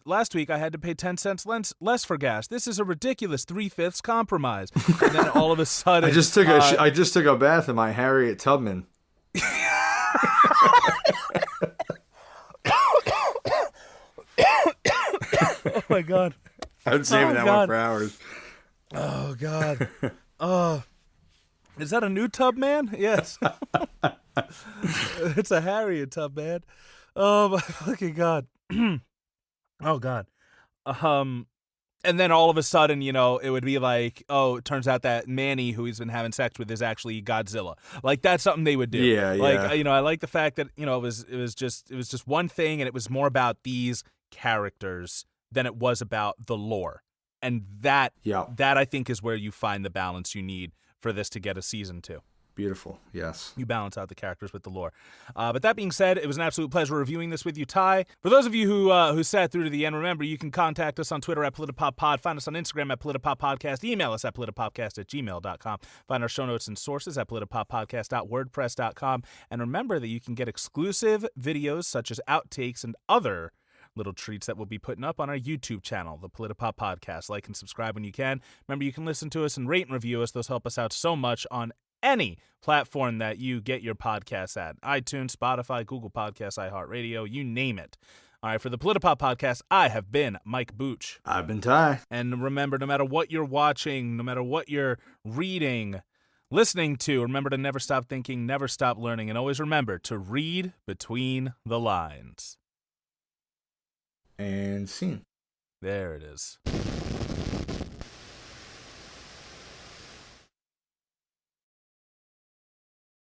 Last week I had to pay 10 cents less for gas. This is a ridiculous 3/5 compromise. And then all of a sudden, I just took a bath in my Harriet Tubman. Oh my God! I'm saving that one for hours. Oh God! Is that a new tub man? Yes. It's a Harriet tub man. Oh my fucking God! Oh God! And then all of a sudden, it would be like, oh, it turns out that Manny, who he's been having sex with, is actually Godzilla. Like that's something they would do. Yeah, like, yeah. I like the fact that it was just one thing, and it was more about these characters than it was about the lore. And that I think is where you find the balance you need for this to get a season 2. Beautiful. Yes. You balance out the characters with the lore. But that being said, it was an absolute pleasure reviewing this with you, Ty. For those of you who sat through to the end, remember, you can contact us on Twitter at PolitiPopPod, find us on Instagram at PolitiPopPodcast, email us at PolitiPopcast@gmail.com, find our show notes and sources at PolitiPopPodcast.wordpress.com, and remember that you can get exclusive videos such as outtakes and other little treats that we'll be putting up on our YouTube channel, the Politipop Podcast. Like and subscribe when you can. Remember, you can listen to us and rate and review us. Those help us out so much on any platform that you get your podcasts at. iTunes, Spotify, Google Podcasts, iHeartRadio, you name it. All right, for the Politipop Podcast, I have been Mike Booch. I've been Ty. And remember, no matter what you're watching, no matter what you're reading, listening to, remember to never stop thinking, never stop learning, and always remember to read between the lines. And scene. There it is.